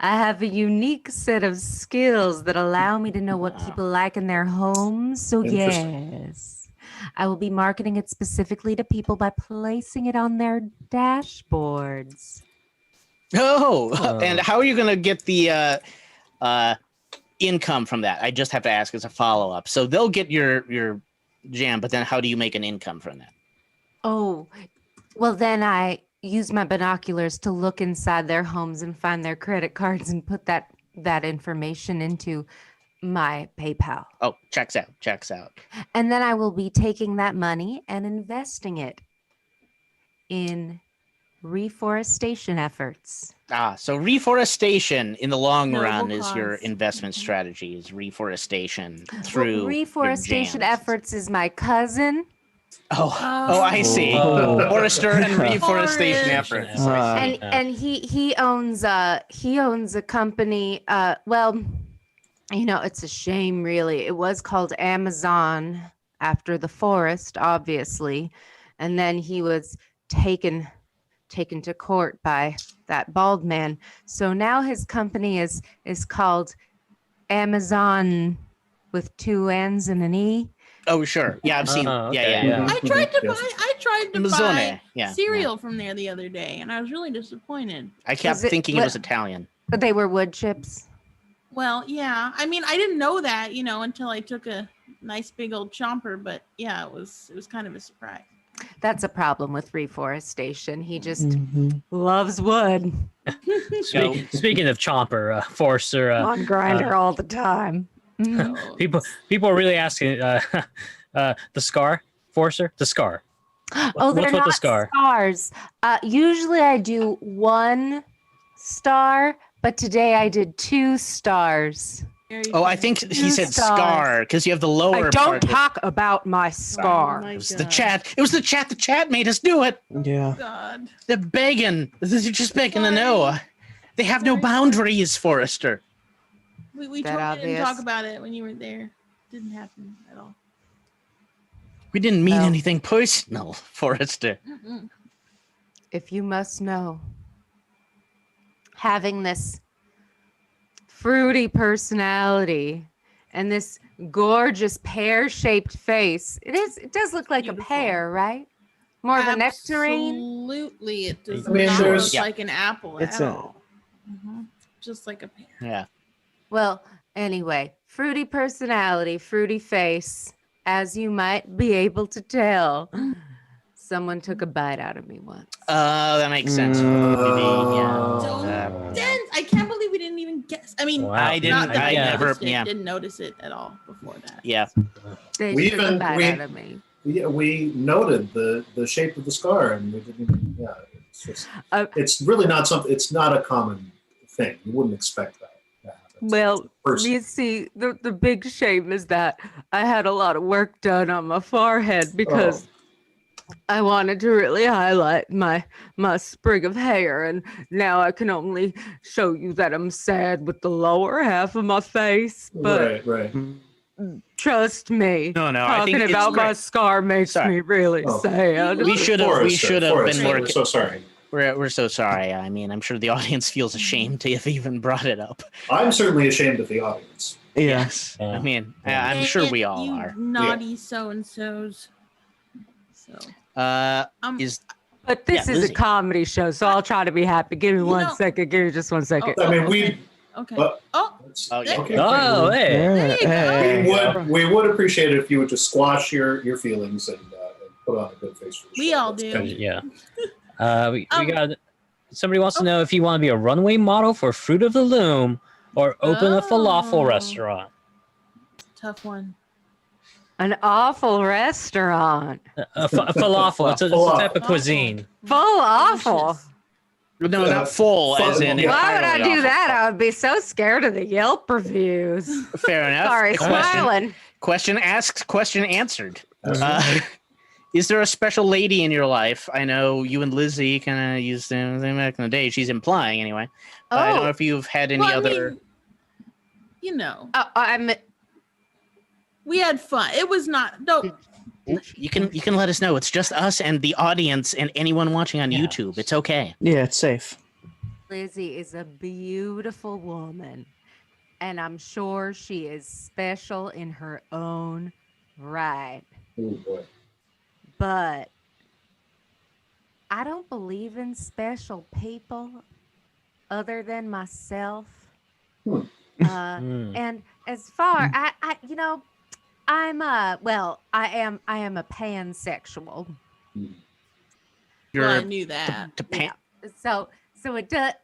I have a unique set of skills that allow me to know what people like in their homes. So Interesting. yes, I will be marketing it specifically to people by placing it on their dashboards. Oh, and how are you going to get the income from that? I just have to ask as a follow-up. So they'll get your jam, but then how do you make an income from that? Oh, well, then I use my binoculars to look inside their homes and find their credit cards and put that information into my PayPal. Oh, checks out. And then I will be taking that money and investing it in reforestation efforts. So reforestation in the long Noble run is your cause. investment strategy, is reforestation through Well, reforestation your jams. efforts is my cousin. Oh, I see. Oh. Forester and reforestation Forest. efforts. And he owns a company. Well, you know, it's a shame, really. It was called Amazon after the forest, obviously, and then he was taken to court by that bald man. So now his company is called Amazon with 2 N's and an E. Oh, sure. Yeah, I've seen. Okay, Yeah. I tried to Yes. buy Amazone. Yeah. cereal from there the other day, and I was really disappointed. I kept Is it- thinking it what- was Italian. But they were wood chips. Well, yeah. I mean, I didn't know that, until I took a nice big old chomper. But yeah, it was kind of a surprise. That's a problem with reforestation. He just loves wood Speaking of chomper, Forrester, on grinder all the time. Mhm. So, people are really asking the scar, Forrester, the scar. Oh, they're What's with not the scar? stars. Usually I do 1 star, but today I did 2 stars. very Oh, I funny. think he said stars. scar because you have the lower I don't part. talk about my Oh scar. my It was the God. chat. It was the chat. The chat made us do it. Yeah. God. They're begging. They're just begging to know. They have no Sorry. boundaries, Forrester. We That totally didn't obvious? talk about it when you were there. Didn't happen at all. We didn't mean Well. anything personal, Forrester. Mm-mm. If you must know, having this fruity personality and this gorgeous pear-shaped face, it does look like Beautiful. a pear, right? More of a nectarine. Absolutely, it does I mean, not there's- look like an apple It's at a- all. Mhm. Just like a pear. Yeah. Well, anyway, fruity personality, fruity face, as you might be able to tell. Someone took a bite out of me once. Oh, that makes sense. Don't Yeah. dense. I can't believe we didn't even guess. I mean, Wow. I didn't. not that I yeah. never. noticed it, Yeah. didn't notice it at all before that. Yeah. They We took a even- bite we- out of me. Yeah, we noted the shape of the scar, and we didn't even. Yeah, it's just. Uh, It's really not something. It's not a common thing. You wouldn't expect that to happen. Well, Person. you see, the big shame is that I had a lot of work done on my forehead because I wanted to really highlight my sprig of hair, and now I can only show you that I'm sad with the lower half of my face. But Right. trust me, No, I talking think it's about my great. scar makes Sorry. me really Oh. sad. We should have. We Forrester, should have Forrester, been more. We're so sorry. We're so sorry. I mean, I'm sure the audience feels ashamed to have even brought it up. I'm certainly ashamed of the audience. Yes. I mean, Yeah. I'm Dang sure it, we all you are. Naughty so and so's. So Is But this Yeah, is Lizzie. a comedy show, so I'll try to be happy. Give me You one know- second. Give me just 1 second. I mean, we. okay. But- Oh, Oh, yeah. Okay. Oh, hey. There you go. We would appreciate it if you would just squash your feelings and put on a good face for the We show. all That's do. kind of- Yeah. We Um, got somebody wants to know if you want to be a runway model for Fruit of the Loom or open a falafel Oh. restaurant. tough one. An awful restaurant. Falafel. It's a type of cuisine. Full awful. No, not full, as in. Yeah. Why would I entirely do awful. that? I would be so scared of the Yelp reviews. Fair enough. Sorry, smiling. Question asked, question answered. Is there a special lady in your life? I know you and Lizzie kind of used them back in the day. She's implying anyway. I don't know if you've had any Well, I other. mean, you know, I'm we had fun. It was not. Don't. You can let us know. It's just us and the audience and anyone watching on YouTube. It's okay. Yeah, it's safe. Lizzie is a beautiful woman, and I'm sure she is special in her own right. Oh boy. But I don't believe in special people other than myself. And as far I I'm I am a pansexual. You're Well, I knew that. Yeah.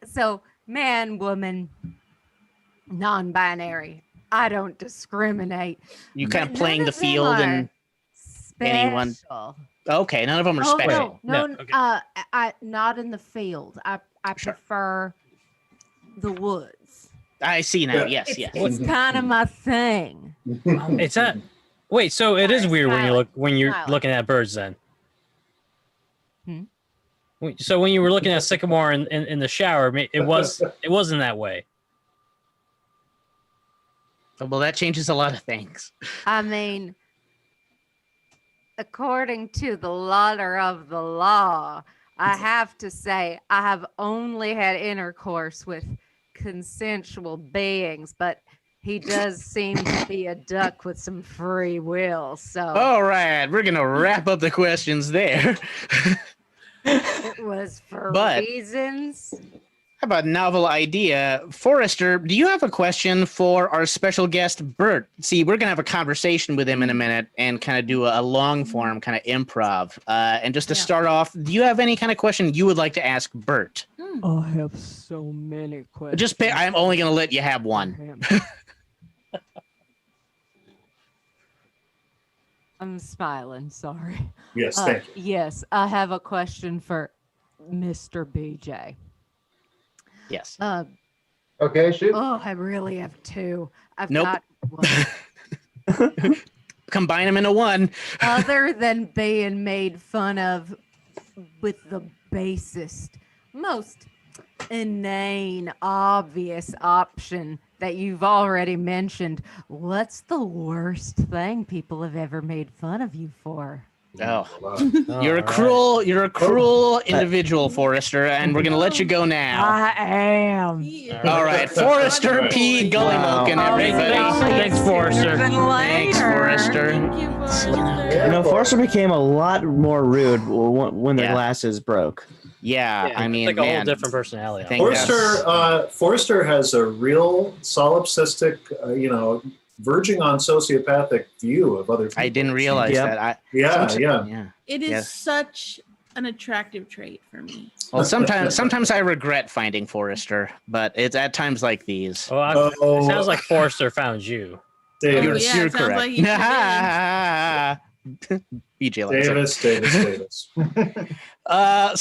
So man, woman, non-binary. I don't discriminate. you kind of But playing none the of them field are and anyone- special. okay, none of them are Oh, special. no, Okay. I not in the field. I Sure. prefer the woods. I see now. Yeah. Yes, yes. It's kind of my thing. It's that. Wait, so it is Sorry, weird when you're smiling. looking at birds then. Hmm? So when you were looking at sycamore in the shower, it wasn't that way. Well, that changes a lot of things. I mean, according to the letter of the law, I have to say I have only had intercourse with consensual beings, but he does seem to be a duck with some free will. So All right, we're gonna wrap up the questions there. it was for But- reasons. How about novel idea? Forrester, do you have a question for our special guest, Bert? See, we're going to have a conversation with him in a minute and kind of do a long form kind of improv. And just to Yeah. start off, do you have any kind of question you would like to ask Bert? I have so many questions. Just pay, I'm only going to let you have one. I'm smiling, sorry. Yes, thank you. Yes, I have a question for Mr. BJ. Yes. Okay, shoot. I really have two. I've Nope. got one. Combine them into one. Other than being made fun of with the basest, most inane, obvious option that you've already mentioned, what's the worst thing people have ever made fun of you for? Oh, Oh, you're a all right. cruel individual, Forrester, and we're going to let you go now. I am. All right, Forrester P. Gullymulkin, Wow. everybody. Thanks, Forrester. Thanks, Forrester. Thank you, Forrester. You know, Forrester became a lot more rude when the Yeah. glasses broke. Yeah, I mean, it's like a whole man. different personality. Thank Forrester has a real solipsistic, verging on sociopathic view of other people. I didn't realize Yep. that. Yeah. It is Yes. such an attractive trait for me. Well, sometimes I regret finding Forrester, but it's at times like these. Oh, it sounds like Forrester found you. Davis, You're, yeah, you're it sounds correct. like he BJ likes it. Davis.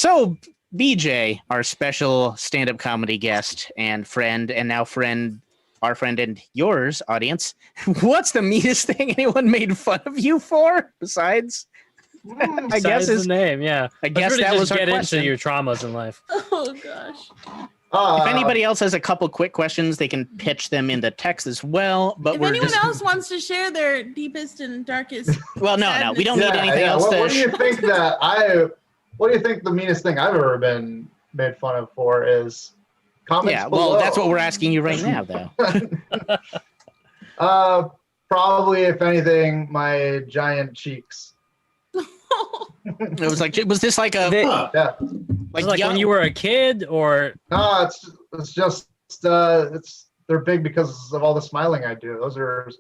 So BJ, our special stand-up comedy guest and friend, and now our friend and yours, audience. What's the meanest thing anyone made fun of you for? Besides, I guess Besides is the name. Yeah. I guess Let's really that just was our get question. into your traumas in life. Oh gosh. If anybody else has a couple quick questions, they can pitch them into text as well. But If we're anyone just else wants to share their deepest and darkest, well, no, we don't need anything else. What do you think what do you think the meanest thing I've ever been made fun of for is comments Yeah, well, below? that's what we're asking you right now, though. Probably, if anything, my giant cheeks. It was this like a They- Yeah. Like when you were a kid, or No, it's just they're big because of all the smiling I do. Those are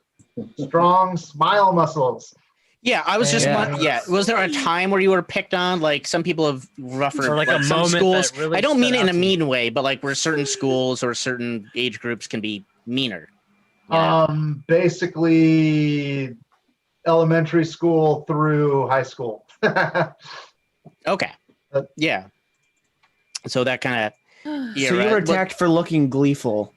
strong smile muscles. Yeah, I was just Yeah. Was there a time where you were picked on? Like some people have rougher, Or like a some moment schools. that really I don't mean stood it in out a to you. mean way, but like where certain schools or certain age groups can be meaner. you know? Basically, elementary school through high school. Okay. Yeah. So that kind of. Yeah, so you right. were attacked for looking gleeful.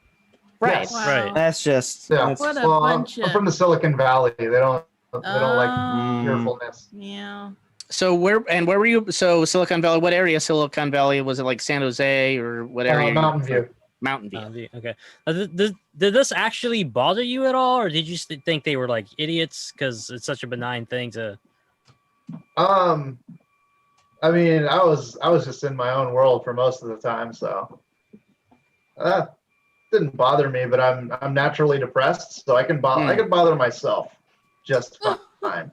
Right. Yes. Wow. Right. That's just. Yeah. that's- What a Well, bunch I'm of. from the Silicon Valley. They don't like Oh, cheerfulness. yeah. So where were you? So Silicon Valley. What area? Silicon Valley, was it like San Jose or what area? you Mountain from? View. Mountain View. Okay. Did this actually bother you at all, or did you think they were like idiots because it's such a benign thing to? I mean, I was just in my own world for most of the time, so didn't bother me. But I'm naturally depressed, so I can bother myself just fine.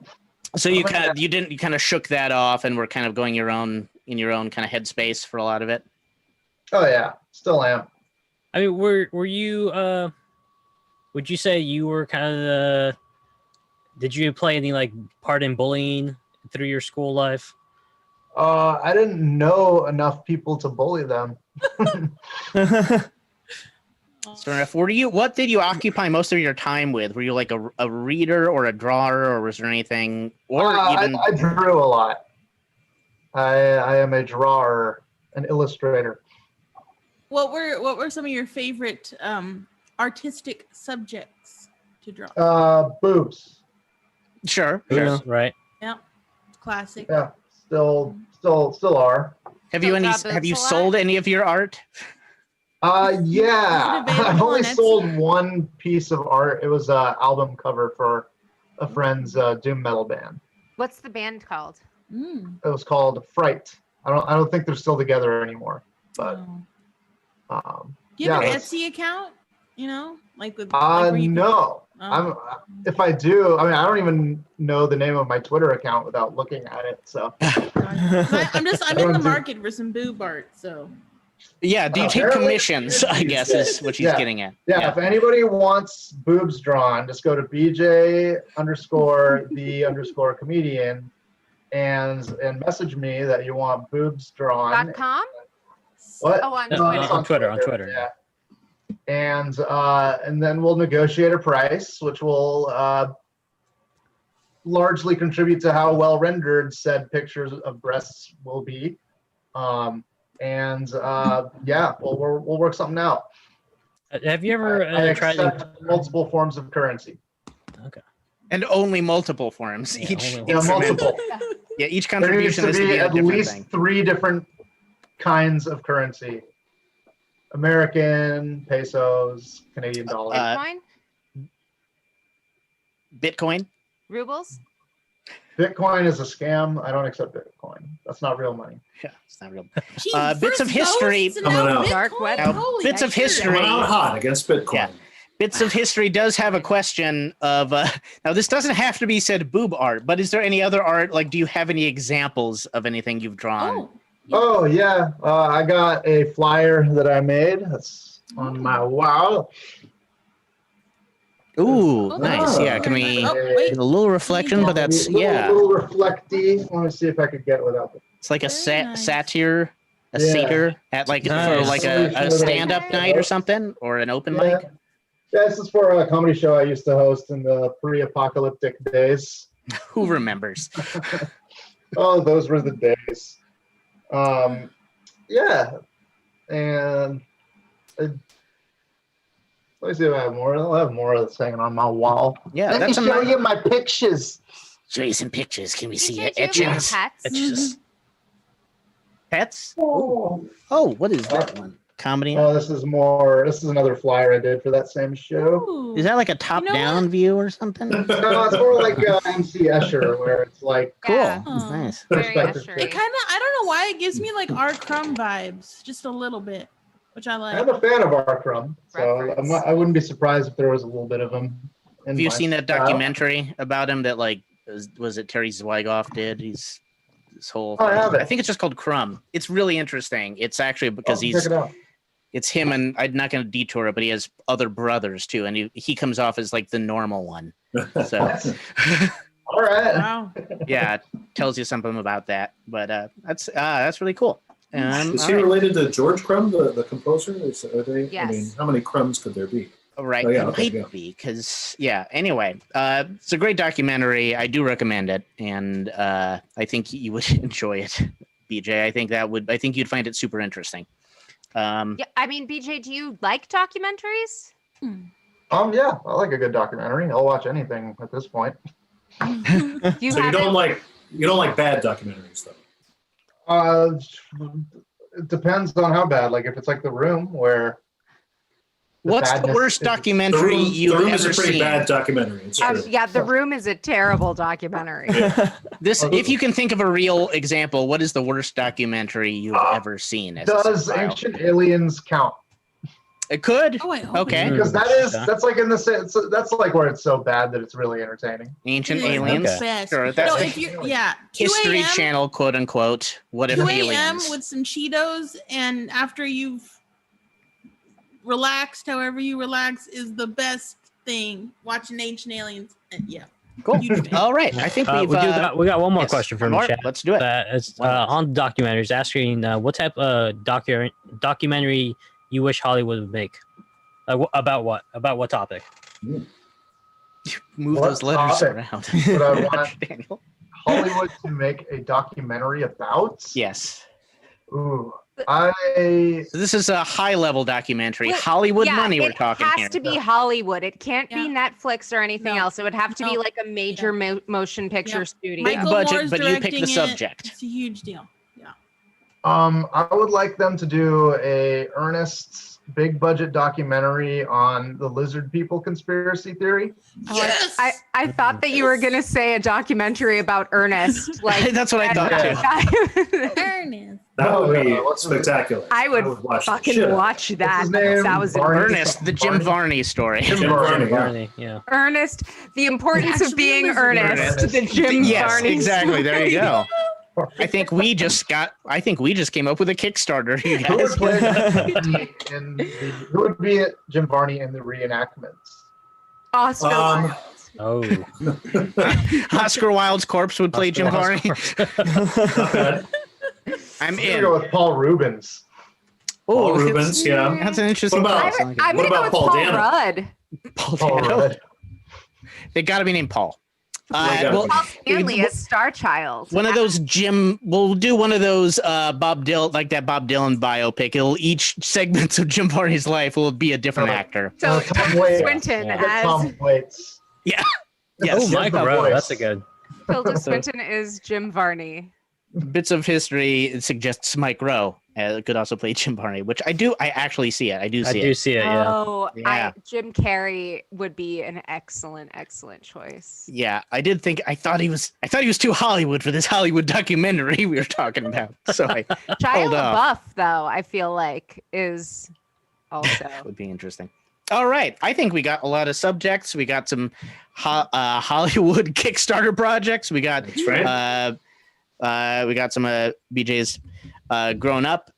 So you kind of shook that off and were kind of going in your own kind of headspace for a lot of it. Oh yeah, still am. I mean, were you? Would you say you were kind of? Did you play any like part in bullying through your school life? I didn't know enough people to bully them. So enough. What did you occupy most of your time with? Were you like a reader or a drawer, or was there anything? Or even I drew a lot. I am a drawer, an illustrator. What were some of your favorite artistic subjects to draw? Boobs. sure. Right. Yeah, classic. Yeah, still are. Have you Still draw boobs a lot? sold any of your art? Yeah, Is it available I've only on Etsy? sold one piece of art. It was an album cover for a friend's doom metal band. What's the band called? Mm. It was called Fright. I don't think they're still together anymore. But Oh. Do you have yeah, an Etsy account? You know, like with like where you can- no. Oh. If I do, I mean, I don't even know the name of my Twitter account without looking at it. So I'm in don't the do- market for some boob art, so Yeah. Do you take Apparently, commissions? I guess is what she's Yeah. getting at. yeah, if anybody wants boobs drawn, just go to BJ_the_comedian and message me that you want boobs drawn. .com? What? Oh, on No, Twitter. on Twitter. Yeah. And then we'll negotiate a price, which will largely contribute to how well rendered said pictures of breasts will be. Yeah, we'll work something out. Have you ever I tried? accept multiple forms of currency. And only multiple forms. Yeah, Each only Yeah, instrumental. multiple. Yeah, each There needs contribution to has to be be a at different least thing. 3 different kinds of currency: American, pesos, Canadian dollars. Bitcoin? Bitcoin. Rubles? Bitcoin is a scam. I don't accept Bitcoin. That's not real money. Yeah, it's not real. Gee, Bits of first history- ghosts and Coming now out. Dark Bitcoin? web. Now, Holy bits of shit. history- Coming out hot against Bitcoin. Yeah. Bits of History does have a question of now this doesn't have to be said boob art, but is there any other art? Like, do you have any examples of anything you've drawn? Oh yeah, I got a flyer that I made. That's on my wall. Ooh, Oh, nice. oh. Yeah, can we Oh, wait. get a little reflection? But that's A little reflecty. Let me see if I could get without it. it's like a Very nice. satire, a Yeah. satyr at like for Nice. like a stand-up night or something, or an open mic. Yeah, this is for a comedy show I used to host in the pre-apocalyptic days. Who remembers? Oh, those were the days. Yeah, and let me see if I have more. I'll have more of this hanging on my wall. Yeah, Let me that's a show nice. you my pictures. Show you some pictures. Can we see You your can't do etchings? pets. Etches. Pets? Oh, Oh, what is that one? Comedy? this is more. This is another flyer I did for that same show. Ooh. Is that like a top-down view or something? No, it's more like MC Escher, where it's like Cool. Yeah. Oh. Nice. Very perspective. Escher-y. It kind of, I don't know why it gives me like R. Crumb vibes, just a little bit, which I like. I'm a fan of R. Crumb, so Reference. I wouldn't be surprised if there was a little bit of him. in Have you my seen that style. documentary about him that like was it Terry Zwigoff did? He's this whole Oh, I haven't. I think it's just called Crumb. It's really interesting. It's actually because Check it out. it's him, and I'm not going to detour it, but he has other brothers too, and he comes off as like the normal one. So All right. Wow. yeah, it tells you something about that. But that's really cool. Is all he right. related to George Crumb, the composer? Are they? I mean, Yes. how many crumbs could there be? Right. Oh, yeah, It okay, might yeah. be because anyway, it's a great documentary. I do recommend it, and I think you would enjoy it, BJ. I think you'd find it super interesting. Yeah, I mean, BJ, do you like documentaries? Yeah, I like a good documentary. I'll watch anything at this point. You So you haven't- don't like bad documentaries though. It depends on how bad. Like if it's like The Room, where What's the badness worst is- documentary you've The Room is ever a pretty seen? bad documentary. It's true. yeah, The Room is a terrible documentary. This, if you can think of a real example, what is the worst documentary you've ever seen? As a Does cinephile? Ancient Aliens count? It could. Oh, I hope Okay. it Because Yeah. that's like in the sense that's like where it's so bad that it's really entertaining. Ancient is the Aliens. Okay. best. Sure, that's No, the if you're, yeah, 2 History a.m. Channel, quote unquote. What if 2 a.m. aliens? with some Cheetos, and after you've relaxed, however you relax, is the best thing. Watching Ancient Aliens. Yeah. Cool. Huge fan. All right. I think we we've got one more yes, question from one the more. chat. Let's do it. It's on documentaries, asking what type of documentary you wish Hollywood would make. About what? About what topic? Move What those letters topic around. would I want Daniel. Hollywood to make a documentary about? Yes. Ooh, So this is a high-level documentary. Well, Hollywood yeah, money we're it talking has here. to be Hollywood. It can't be Netflix or anything No. else. It would have to be No. like a major motion picture Yeah. studio. Michael budget, Moore's but you pick the directing it. subject. It's a huge deal. Yeah. I would like them to do a earnest, big budget documentary on the lizard people conspiracy theory. Yes. I thought that you were gonna say a documentary about Ernest. Like That's what I thought too. Ernest. That would be what's his- spectacular. I would watch the fucking shit out of watch that. his name? That was Barney? Ernest, the Jim Varney story. Jim Jim Varney, Varney, yeah. Barney, yeah. Ernest, the importance of Actually, being listen to Ernest. Ernest. The Jim Yes, Varney exactly. There you story. go. I think we just came up with a Kickstarter, you Who would guys. play who would be Jim Varney in the reenactments? Oscar Wilde. Oh, Oscar Wilde's corpse would play Jim Varney. Not bad. I'm I'm gonna in. go with Paul Rubens. Paul it's- Rubens, yeah. That's an interesting What about- choice. I like it. I'm What gonna go about with Paul Paul Dano? Rudd. Paul Paul Dano. Rudd. They got to be named Paul. gotta Well, be. Paul Stanley as Star Child. one of those we'll do one of those Bob Dylan, like that Bob Dylan biopic. Each segment of Jim Varney's life will be a different Oh. actor. So Tom Waits. Swinton Get as Tom Waits. Yes. oh, Michael the Rowe. voice. That's a good. Tilda Swinton is Jim Varney. Bits of history suggests Mike Rowe could also play Jim Varney, which I actually see it. I do I see do it. see it. Yeah. Oh, Yeah. Jim Carrey would be an excellent choice. Yeah, I thought he was too Hollywood for this Hollywood documentary we were talking about. So I Shia Hold up. LaBeouf, though, I feel like is also. would be interesting. All right, I think we got a lot of subjects. We got some Hollywood Kickstarter projects. We got That's right. we got some BJ's grown up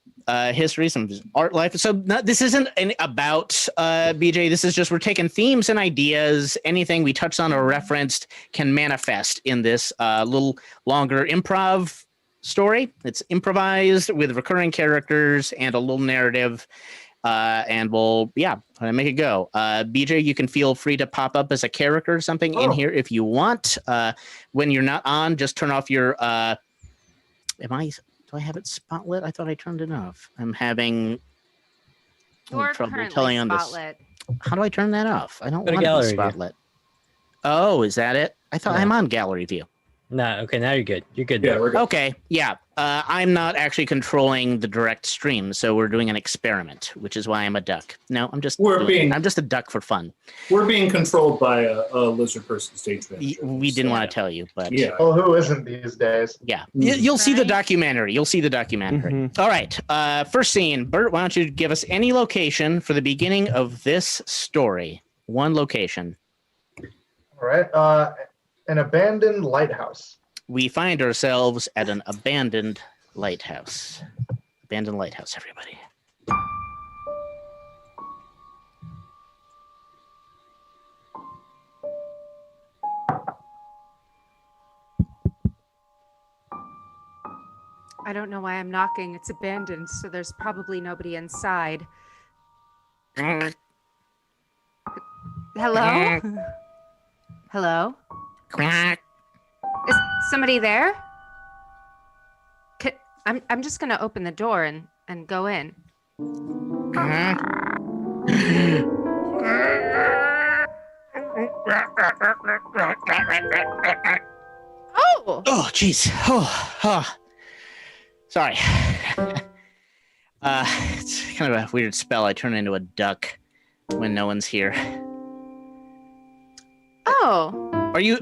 history, some art life. So this isn't about BJ. This is just we're taking themes and ideas. Anything we touched on or referenced can manifest in this little longer improv story. It's improvised with recurring characters and a little narrative. And we'll make it go. BJ, you can feel free to pop up as a character or something in here if you want. When you're not on, just turn off your do I have it spotlit? I thought I turned it off. I'm having You're trouble currently telling on this. spotlit. How do I turn that off? I don't Go to want it gallery to view. spotlit. Oh, is that it? I thought Yeah. I'm on gallery view. Nah, okay, now you're good. You're good. Yeah, there. we're good. Okay, yeah. I'm not actually controlling the direct stream, so we're doing an experiment, which is why I'm a duck. No, I'm just I'm just a duck for fun. We're being controlled by a lizard person stage manager. We didn't So, want to tell you, but Yeah. Oh, who isn't these days? yeah. You'll see the Right. documentary. You'll see the documentary. All right. First scene. Bert, why don't you give us any location for the beginning of this story? One location. All right. An abandoned lighthouse. We find ourselves at an abandoned lighthouse. Abandoned lighthouse, everybody. I don't know why I'm knocking. It's abandoned, so there's probably nobody inside. Hello? Hello? Quack. Is somebody there? I'm just gonna open the door and go in. Oh! Oh, jeez. Oh. Sorry. It's kind of a weird spell. I turn into a duck when no one's here. Oh. Are you?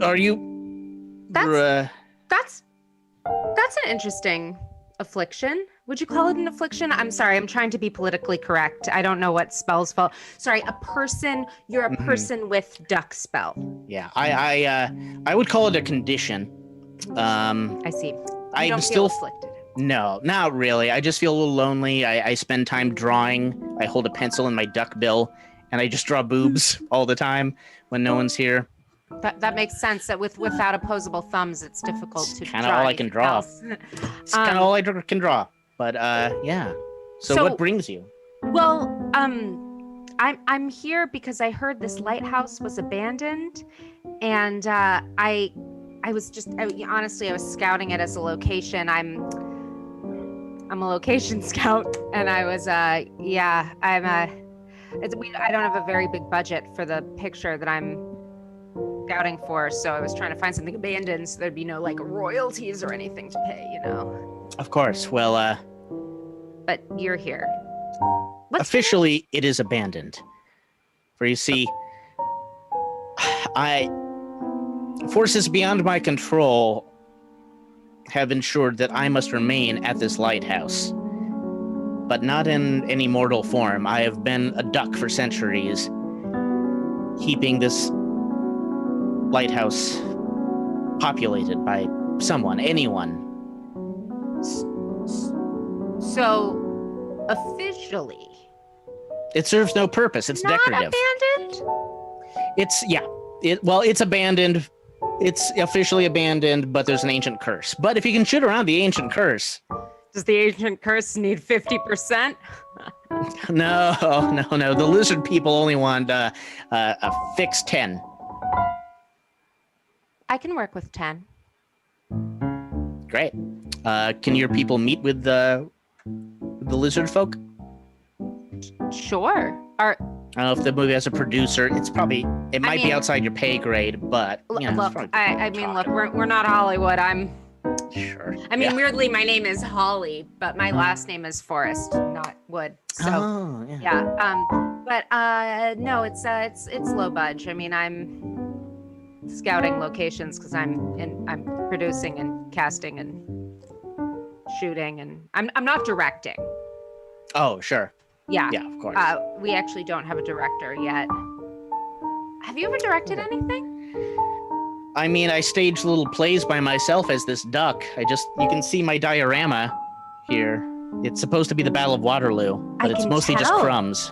That's an interesting affliction. Would you call it an affliction? I'm sorry, I'm trying to be politically correct. I don't know what spells fall. Sorry, a person. You're a person with duck spell. Yeah, I would call it a condition. I see. I don't still feel afflicted. No, not really. I just feel a little lonely. I spend time drawing. I hold a pencil in my duck bill, and I just draw boobs all the time when no one's here. That makes sense. That without opposable thumbs, it's difficult to draw. Kind of all I can draw. Else. It's kind of all I can draw. But yeah. So what brings you? Well, I'm here because I heard this lighthouse was abandoned, and I was scouting it as a location. I'm a location scout, and I was I don't have a very big budget for the picture that I'm scouting for, so I was trying to find something abandoned so there'd be no like royalties or anything to pay, you know. Of course. Well, but you're here. Officially, it is abandoned. For you see, forces beyond my control have ensured that I must remain at this lighthouse. But not in any mortal form. I have been a duck for centuries, keeping this lighthouse populated by someone, anyone. So, officially, it serves no purpose. It's not decorative. Abandoned? It's abandoned. It's officially abandoned, but there's an ancient curse. But if you can shoot around the ancient curse. Does the ancient curse need 50%? No. The lizard people only want a fixed 10. I can work with 10. Great. Can your people meet with the lizard folk? Sure. I don't know if the movie has a producer. It might be outside your pay grade, but you know, look, we're not Hollywood. I'm sure. Weirdly, my name is Holly, but my last name is Forrest, not Wood. So no, it's low budge. I mean, I'm scouting locations because I'm producing and casting and shooting, and I'm not directing. Oh, sure. Yeah. Yeah, of course. We actually don't have a director yet. Have you ever directed anything? I mean, I staged little plays by myself as this duck. You can see my diorama here. It's supposed to be the Battle of Waterloo, but it's mostly just crumbs.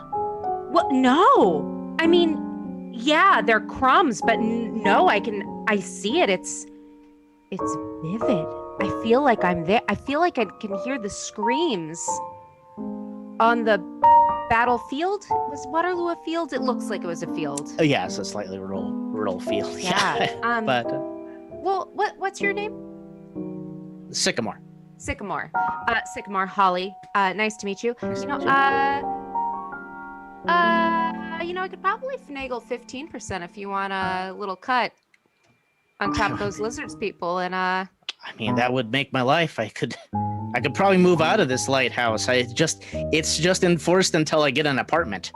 What? No. I mean, yeah, they're crumbs, but no, I see it. It's vivid. I feel like I'm there. I feel like I can hear the screams on the battlefield. Was Waterloo a field? It looks like it was a field. Oh yeah, it's a slightly rural field. Yeah. But well, what's your name? Sycamore. Sycamore. Sycamore. Holly. Nice to meet you. I could probably finagle 15% if you want a little cut on top of those lizards people, and I mean, that would make my life. I could probably move out of this lighthouse. It's just enforced until I get an apartment.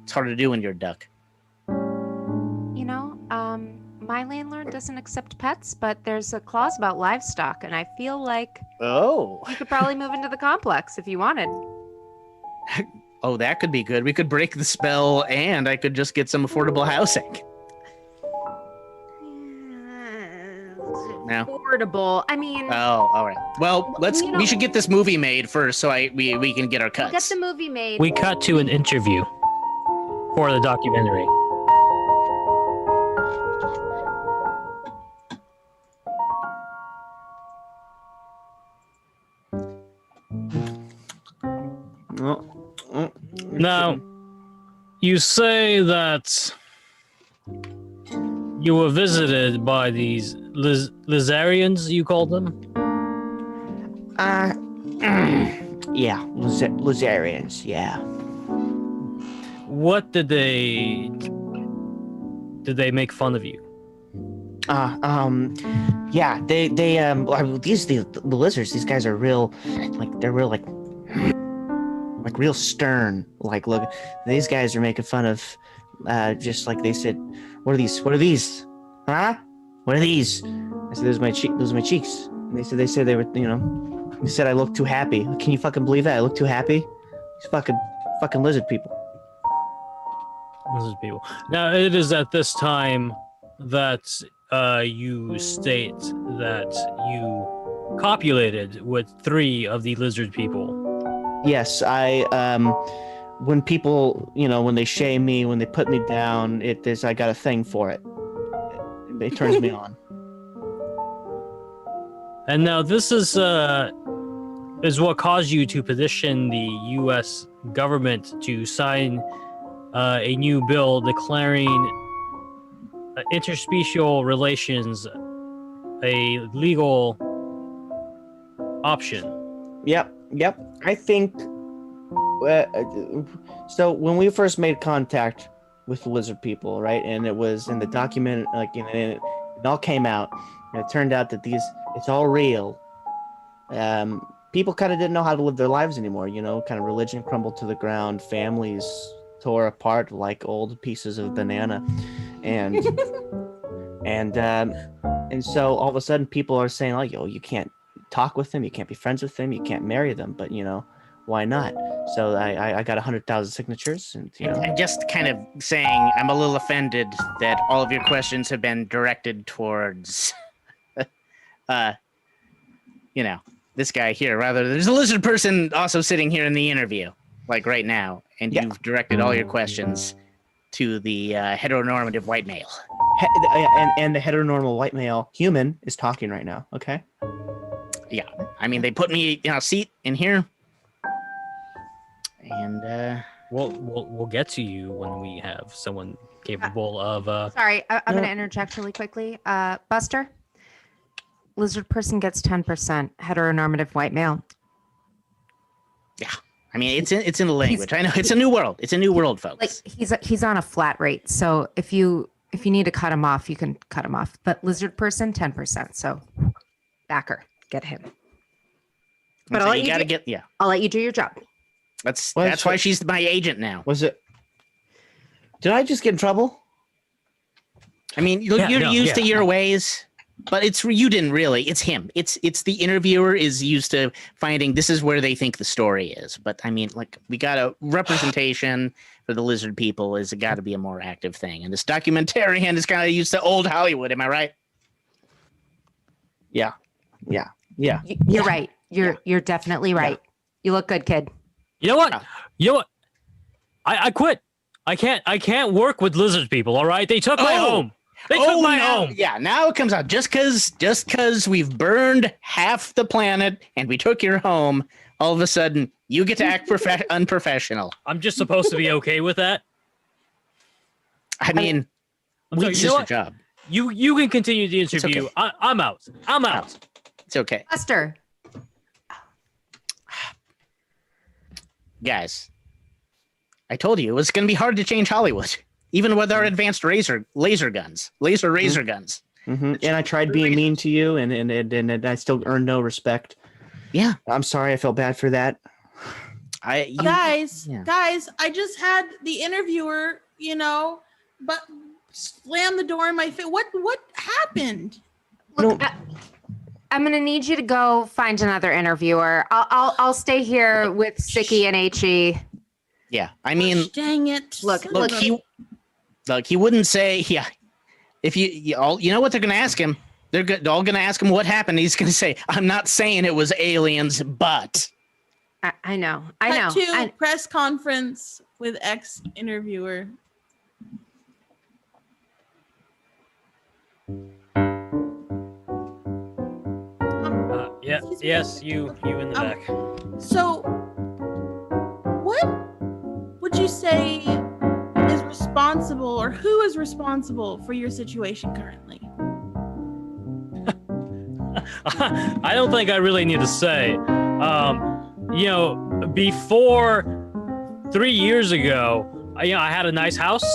It's hard to do when you're a duck. My landlord doesn't accept pets, but there's a clause about livestock, and I feel like you could probably move into the complex if you wanted. Oh, that could be good. We could break the spell, and I could just get some affordable housing. No. Affordable. I mean. Oh, all right. Well, we should get this movie made first, so we can get our cuts. Get the movie made. We cut to an interview for the documentary. Now, You say that you were visited by these Lizarians, you called them? Yeah, Lizarians, yeah. What did they make fun of you? Yeah, they the lizards, these guys are real, they're real, real stern. Look, these guys are making fun of, just like they said, what are these? Huh? What are these? I said, those are my cheeks. And they said they were, they said I look too happy. Can you fucking believe that? I look too happy? These fucking lizard people. Lizard people. Now, it is at this time that you state that you copulated with 3 of the lizard people. Yes, when people, when they shame me, when they put me down, I got a thing for it. It turns me on. And now this is what caused you to petition the U.S. government to sign a new bill declaring interspecial relations a legal option. Yep. I think. So when we first made contact with the lizard people, right, and it was in the document, it all came out, and it turned out that it's all real. People kind of didn't know how to live their lives anymore. Kind of religion crumbled to the ground, families tore apart like old pieces of banana, and so all of a sudden people are saying, like, you can't talk with them, you can't be friends with them, you can't marry them, but why not? So I got 100,000 signatures, and I'm just kind of saying I'm a little offended that all of your questions have been directed towards, this guy here. Rather, there's a lizard person also sitting here in the interview, like right now, and you've directed all your questions to the heteronormative white male. And the heteronormal white male human is talking right now. Okay. Yeah, I mean, they put me in a seat in here. And we'll get to you when we have someone capable of. Sorry, I'm going to interject really quickly. Buster, lizard person gets 10%. Heteronormative white male. Yeah, I mean it's in the language. I know it's a new world. It's a new world, folks. He's on a flat rate. So if you need to cut him off, you can cut him off. But lizard person 10%. So backer, get him. But so I'll let you do your job. That's why she's my agent now. Was it? Did I just get in trouble? I mean, you're used to your ways, but you didn't really. It's him. It's the interviewer is used to finding this is where they think the story is. But I mean, we got a representation for the lizard people is got to be a more active thing, and this documentarian is kind of used to old Hollywood. Am I right? Yeah. You're right. You're definitely right. Yeah. You look good, kid. You know what? I quit. I can't work with lizard people. All right, they took my home. They took my home. Yeah, now it comes out just because we've burned half the planet and we took your home. All of a sudden, you get to act unprofessional. I'm just supposed to be okay with that. I mean, it's just a job. You can continue the interview. Okay. I'm out. It's okay. Buster. Guys, I told you it was going to be hard to change Hollywood, even with our advanced laser guns. Mm-hmm. And I tried being mean to you, and I still earned no respect. Yeah, I'm sorry. I felt bad for that. Guys, I just had the interviewer, but slam the door in my face. What happened? Look, I'm gonna need you to go find another interviewer. I'll stay here with Sicky and HE. Yeah, I mean, dang it! Look, he wouldn't say. Yeah, if you know what they're gonna ask him. They're all gonna ask him what happened. He's gonna say, "I'm not saying it was aliens, but." I know. Press conference with ex-interviewer. Yes, you in the back. So, what would you say responsible, or who is responsible for your situation currently? I don't think I really need to say. Before 3 years ago, I had a nice house.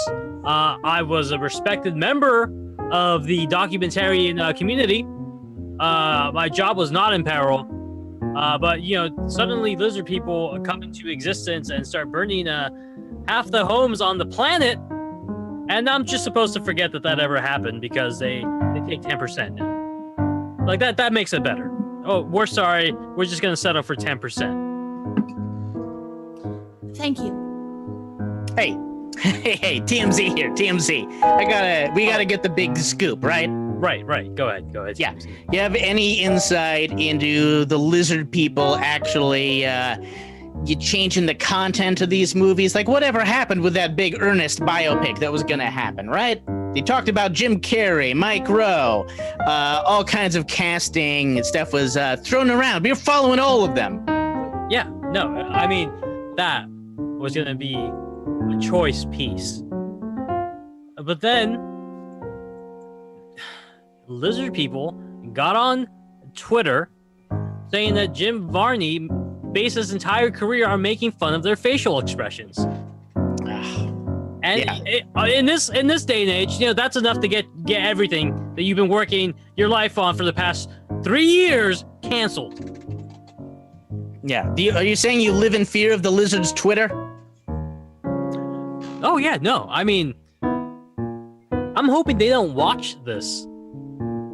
I was a respected member of the documentarian community. My job was not in peril. But suddenly lizard people come into existence and start burning half the homes on the planet. And I'm just supposed to forget that ever happened because they take 10% now. Like that makes it better. Oh, we're sorry. We're just gonna settle for 10%. Thank you. Hey, TMZ here. TMZ. We gotta get the big scoop, right? Right. Go ahead. Yeah. You have any insight into the lizard people actually you changing the content of these movies? Like whatever happened with that big Ernest biopic that was gonna happen, right? They talked about Jim Carrey, Mike Rowe, all kinds of casting and stuff was thrown around. We were following all of them. Yeah, no, I mean, that was going to be a choice piece. But then, lizard people got on Twitter saying that Jim Varney based his entire career on making fun of their facial expressions. And in this day and age, that's enough to get everything that you've been working your life on for the past 3 years canceled. Yeah. Are you saying you live in fear of the lizard's Twitter? Oh yeah, no. I mean, I'm hoping they don't watch this.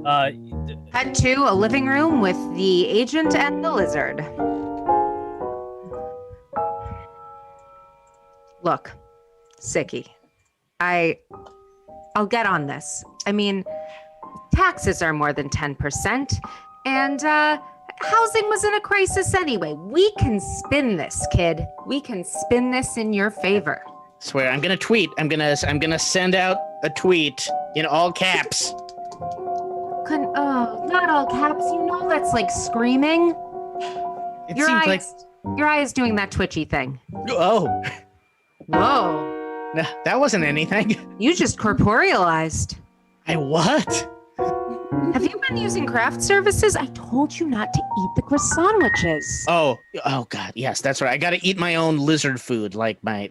Cut to a living room with the agent and the lizard. Look. Sicky, I'll get on this. I mean, taxes are more than 10%, and housing was in a crisis anyway. We can spin this, kid. We can spin this in your favor. Swear, I'm gonna tweet. I'm gonna send out a tweet in all caps. Not all caps. That's like screaming. Your eye is doing that twitchy thing. Oh. Whoa. No, that wasn't anything. You just corporealized. I what? Have you been using craft services? I told you not to eat the croissantwiches. Oh God, yes, that's right. I gotta eat my own lizard food,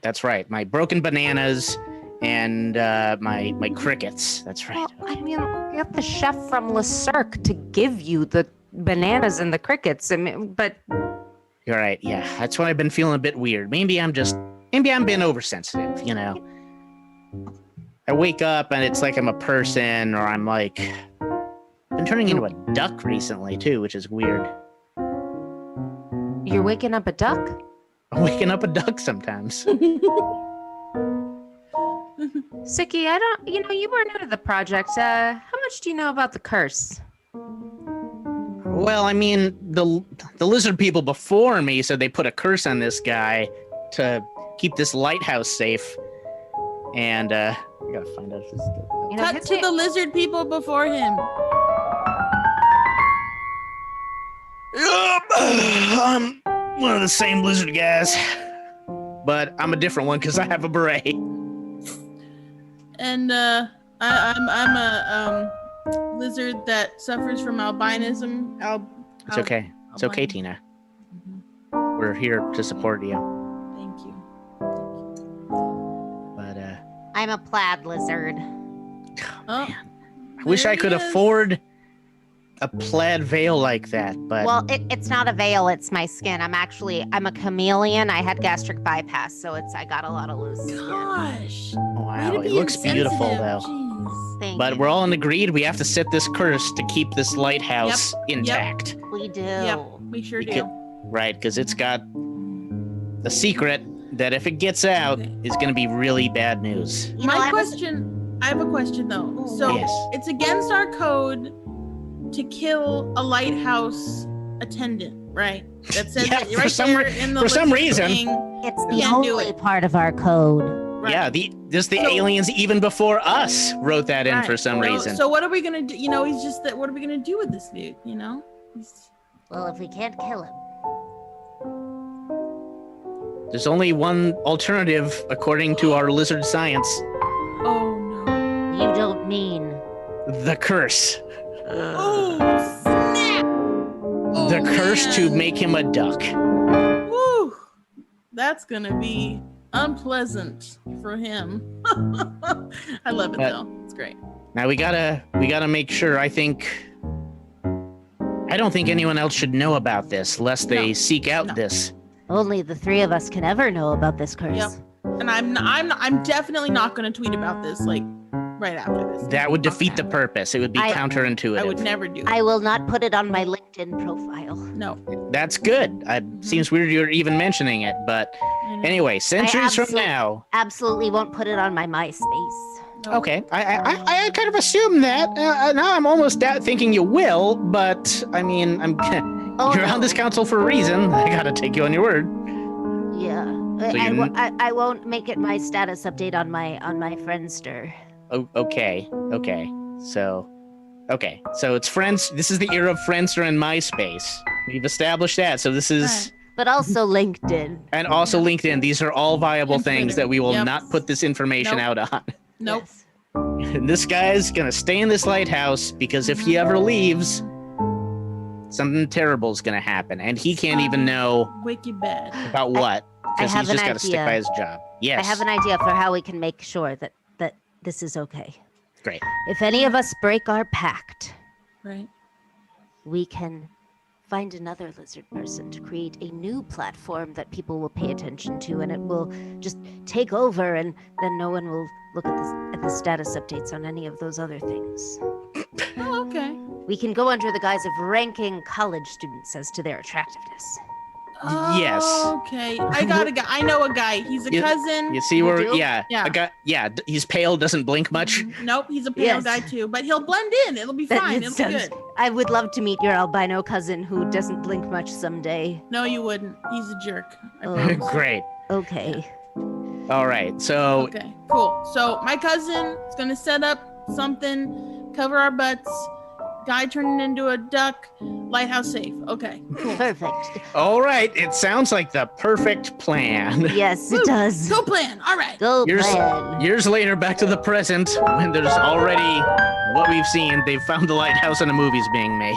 that's right. My broken bananas and my crickets. That's right. Well, I mean, we have the chef from Le Cirque to give you the bananas and the crickets. I mean, but you're right. Yeah, that's why I've been feeling a bit weird. Maybe I'm being oversensitive, I wake up and it's like I'm a person, or I'm like, been turning into a duck recently too, which is weird. You're waking up a duck? I'm waking up a duck sometimes. Sicky, you were new to the project. How much do you know about the curse? Well, I mean, the lizard people before me said they put a curse on this guy to keep this lighthouse safe. And I gotta find out if this is good. Cut to the lizard people before him. I'm one of the same lizard guys, but I'm a different one because I have a beret. And I'm a lizard that suffers from albinism. It's okay. It's okay, Tina. Mm-hmm. We're here to support you. Thank you. But I'm a plaid lizard. Oh, man. I wish I could afford a plaid veil like that, but well, it's not a veil, it's my skin. I'm a chameleon. I had gastric bypass, so I got a lot of loose skin. Gosh. Wow, it looks beautiful though. Jeez. But we're all agreed we have to set this curse to keep this lighthouse intact. We do. Yep, we sure do. Right, because it's got a secret that if it gets out is going to be really bad news. I have a question though. So yes. It's against our code to kill a lighthouse attendant, right? That says Yeah, that right there in the for some list reason. thing, It's you the can't do only it. part of our code. Right. Yeah, the aliens even before us wrote that in for some reason. So what are we gonna do? He's just that. What are we gonna do with this dude? Well, if we can't kill him. There's only one alternative according to our lizard science. mean? The curse. Oh, snap! Oh, The curse to man. make him a duck. Woo! That's gonna be unpleasant for him. I love it though. It's great. Now we gotta make sure. I don't think anyone else should know about this, lest they seek out this. Only the three of us can ever know about this curse. Yep. And I'm definitely not gonna tweet about this like right after this. That would defeat the purpose. It would be counterintuitive. I would never do it. I will not put it on my LinkedIn profile. No. That's good. Seems weird you're even mentioning it, but anyway, centuries from now. Absolutely won't put it on my MySpace. Okay, I kind of assumed that. Now I'm almost thinking you will, but I mean, you're on this council for a reason. I gotta take you on your word. Yeah, So I won't make it my status update on my Friendster. Oh, okay. So it's Friends. This is the era of Friendster and MySpace. We've established that. So this is. But also LinkedIn. And also LinkedIn. These are all viable things that we will not put this information out on. Nope. Yes. And this guy's gonna stay in this lighthouse because if he ever leaves, something terrible is gonna happen, and he can't even know wicked bad about what because have he's just an got to stick idea. by his job. Yes. I have an idea for how we can make sure that this is okay. Great. If any of us break our pact, right? We can find another lizard person to create a new platform that people will pay attention to, and it will just take over, and then no one will look at the status updates on any of those other things. Oh, okay. We can go under the guise of ranking college students as to their attractiveness. Yes. Okay. I got a guy. I know a guy. He's a cousin. You see where? do? Yeah. Yeah. A guy, yeah. He's pale, doesn't blink much. Nope. He's a pale Yes. guy too, but he'll blend in. It'll be That fine. It'll be sounds- good. I would love to meet your albino cousin who doesn't blink much someday. No, you wouldn't. He's a jerk. I Oh. promise. Great. Okay. All right. So Okay. Cool. So my cousin is gonna set up something, cover our butts. Guy turning into a duck. Lighthouse safe. Okay. Cool. Perfect. all right. It sounds like the perfect plan. Yes, it does. Go plan. All right. Go Years, plan. years later, back to the present, when there's already what we've seen. They've found the lighthouse and a movie's being made.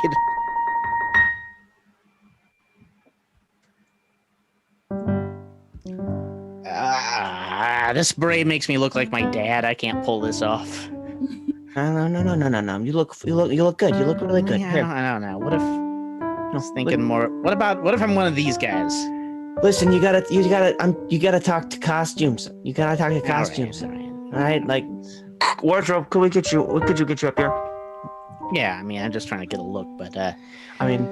This beret makes me look like my dad. I can't pull this off. No. You look good. You look really good. Yeah, Here. I don't know. What if I was thinking more? What if I'm one of these guys? Listen, you gotta talk to costumes. You gotta talk to costumes. All right. All right, like wardrobe. Could you get you up here? Yeah, I mean, I'm just trying to get a look, but I mean,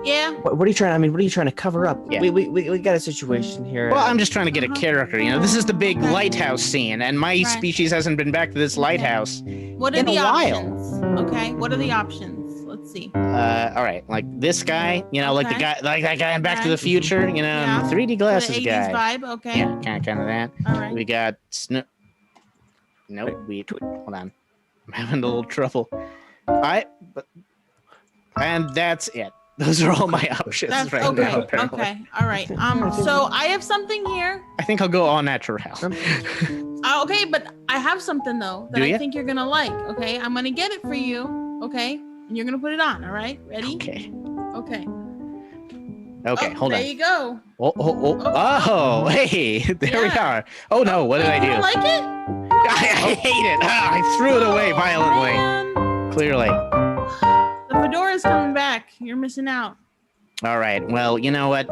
Yeah. what are you trying? I mean, what are you trying to cover up? Yeah. We got a situation here. well, I'm just trying to get a character. You know, this is the big lighthouse scene, and my species hasn't been back to this lighthouse What are in the a while. options? Okay. What are the options? Let's see. All right, like this guy, you know, like the Okay. guy, like that guy in Back to Okay. the Future, you know, Yeah. and the 3D glasses The guy. 80s vibe. Okay. Yeah, kind of that. All right. We got Nope. Hold on. I'm having a little trouble. And that's it. Those are all my options That's right okay. now. Apparently. Okay. All right. So I have something here. I think I'll go all natural. Okay, but I have something though that Do I ya? think you're gonna like. Okay, I'm gonna get it for you. Okay, and you're gonna put it on. All right, ready? Okay. Okay. Okay. Oh, Hold there on. you go. Oh, hey, there we Yeah. are. Oh no, what did I You do? don't like it? I hate it. I threw it away violently. Man. Clearly. The fedora's coming back. You're missing out. All right. Well, you know what?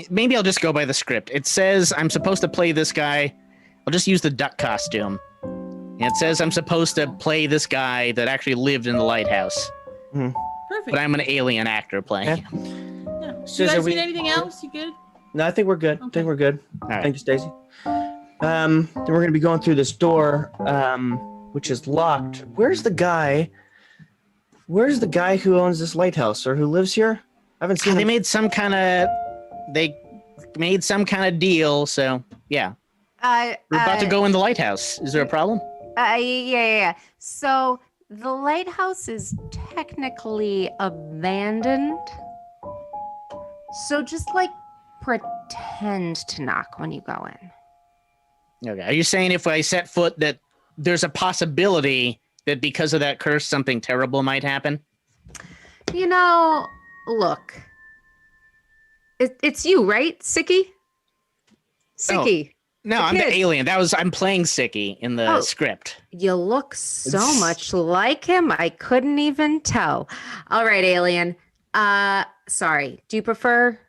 Maybe I'll just go by the script. It says I'm supposed to play this guy. I'll just use the duck costume. And it says I'm supposed to play this guy that actually lived in the lighthouse. Perfect. But I'm an alien actor playing Yeah. him. Yeah. Do you Susan, guys we- need anything else? You good? No, I think we're good. Okay. All right. Thank you, Stacy. Then we're gonna be going through this door, which is locked. Where's the guy who owns this lighthouse or who lives here? I haven't seen They him. made some kind of deal, so yeah. We're about to go in the lighthouse. Is there a problem? Yeah. So the lighthouse is technically abandoned. So just like pretend to knock when you go in. Okay. Are you saying if I set foot that there's a possibility that because of that curse, something terrible might happen? You know, look. It's you, right? Sicky? Sicky. No, I'm the alien. I'm playing Sicky in the script. You look so much like him. I couldn't even tell. All right, alien. Sorry. Do you prefer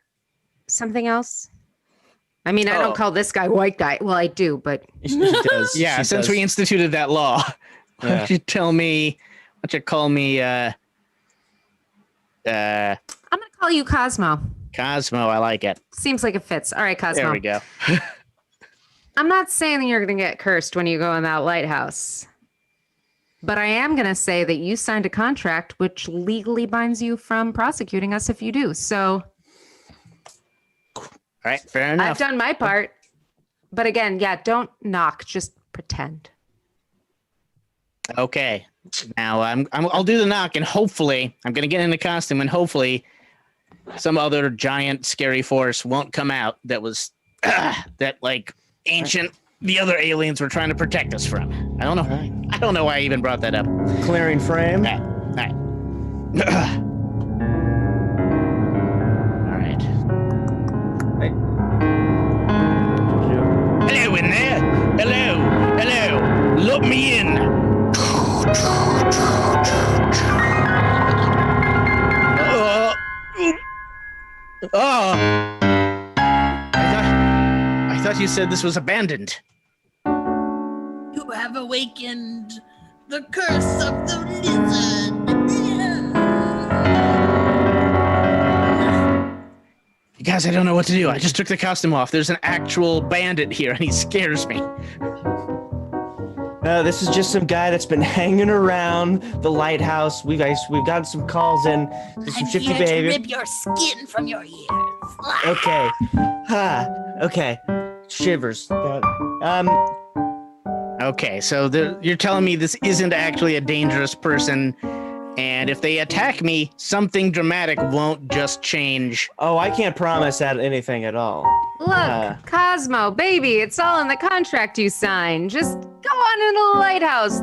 something else? I mean, I don't call this guy white guy. Well, I do, but She does. Yeah, since we instituted that law, why don't you call me, I'm gonna call you Cosmo. Cosmo, I like it. Seems like it fits. All right, Cosmo. There we go. I'm not saying that you're gonna get cursed when you go in that lighthouse. But I am gonna say that you signed a contract which legally binds you from prosecuting us if you do. So All right, fair enough. I've done my part. But again, yeah, don't knock, just pretend. Okay. Now I'll do the knock, and hopefully I'm gonna get in the costume, and hopefully some other giant scary force won't come out that was that like ancient the other aliens were trying to protect us from. I don't know. Right. I don't know why I even brought that up. Clearing frame. All right. All right. Hello in there. Hello. Look me in. I thought you said this was abandoned. You have awakened the curse of the lizard. You guys, I don't know what to do. I just took the costume off. There's an actual bandit here, and he scares me. This is just some guy that's been hanging around the lighthouse. We've gotten some calls in. Some I'm shifty here behavior. to rip your skin from your ears. Okay. Okay. Shivers. Okay, so you're telling me this isn't actually a dangerous person, and if they attack me, something dramatic won't just change. Oh, I can't promise that anything at all. Look, Cosmo, baby, it's all in the contract you signed. Just go on into the lighthouse.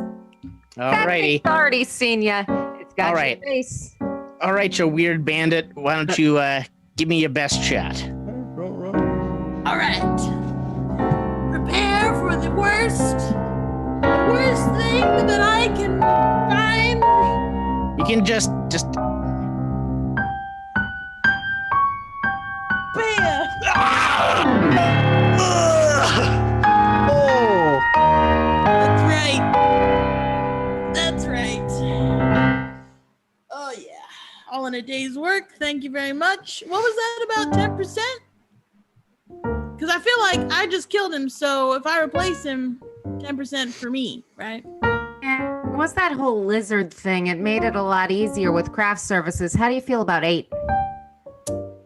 That Alrighty. thing's already seen ya. It's got All your right. face. All right, you weird bandit. Why don't you give me your best shot? All right. Prepare for the worst thing that I can find. You can just Bam! Oh! That's right. Oh yeah. All in a day's work. Thank you very much. What was that, about 10%? Because I feel like I just killed him, so if I replace him, 10% for me, right? Yeah. What's that whole lizard thing? It made it a lot easier with craft services. How do you feel about 8? Oh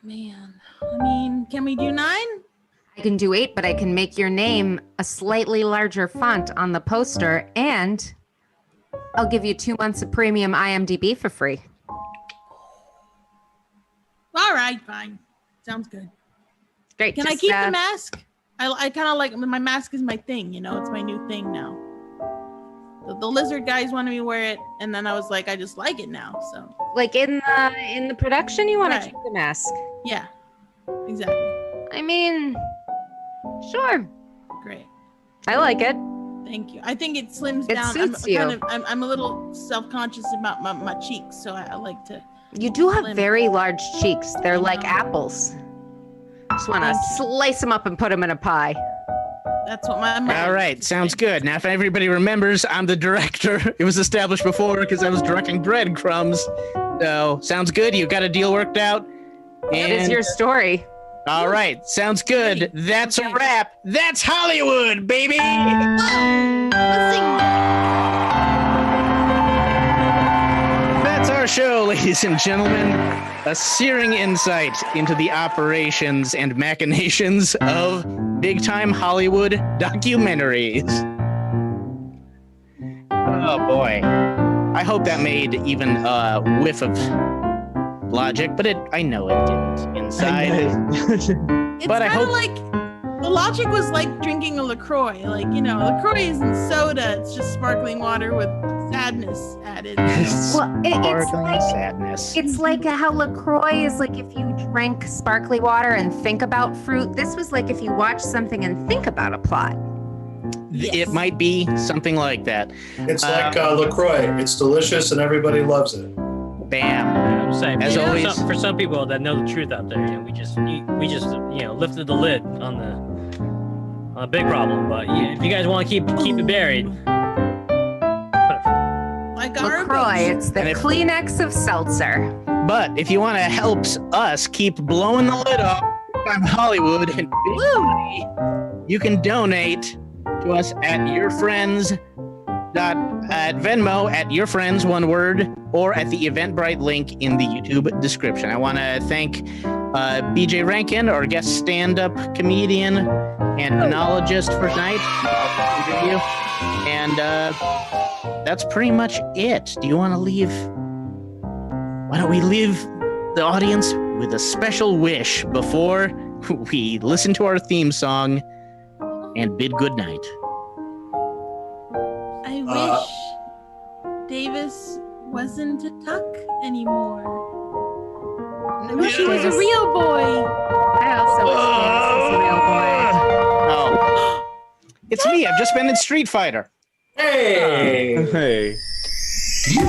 man. I mean, can we do 9? I can do 8, but I can make your name a slightly larger font on the poster, and I'll give you 2 months of premium IMDb for free. All right, fine. Sounds good. Great. Can I just, keep the mask? I kind of like, my mask is my thing, you know, it's my new thing now. The lizard guys wanted me to wear it, and then I was like, I just like it now, so. Like in the production, you want Right. to keep the mask? Yeah, exactly. I mean, sure. Great. I like it. Thank you. I think it slims It down. suits you. I'm a little self-conscious about my cheeks, so I like to. You do have Slim. very large cheeks. They're like know. apples. Just want to Thank you. slice them up and put them in a pie. That's what my mother all right. used to Sounds say. good. Now, if everybody remembers, I'm the director. It was established before because I was directing breadcrumbs. So sounds good. You got a deal worked out. It is And your story. all right, sounds good. That's a wrap. That's Hollywood, baby. That's our show, ladies and gentlemen. A searing insight into the operations and machinations of big-time Hollywood documentaries. Oh boy. I hope that made even a whiff of logic, but I know it didn't inside. It's But I kind of hope- like The logic was like drinking a LaCroix. Like, LaCroix isn't soda. It's just sparkling water with sadness added. Well, it's Sparkling like sadness. it's like how LaCroix is like if you drink sparkly water and think about fruit. This was like if you watch something and think about a plot. It might be something like that. It's like LaCroix. It's delicious and everybody loves it. Bam. I'm saying, As always- for some people that know the truth out there, we just lifted the lid on the big problem. But if you guys want to keep it buried, Like LaCroix, it's the And if- Kleenex of seltzer. But if you want to help us keep blowing the lid off from Hollywood and big money, you can donate to us at at Venmo at your friends, one word, or at the Eventbrite link in the YouTube description. I want to thank BJ Rankin, our guest stand-up comedian and monologist for tonight. Interview. And that's pretty much it. Do you want to leave? Why don't we leave the audience with a special wish before we listen to our theme song and bid goodnight? I wish Davis wasn't a tuck anymore. I wish he was a real boy. I also wish Davis was a real boy. Oh. It's me. I've just been in Street Fighter. Hey! Hey. You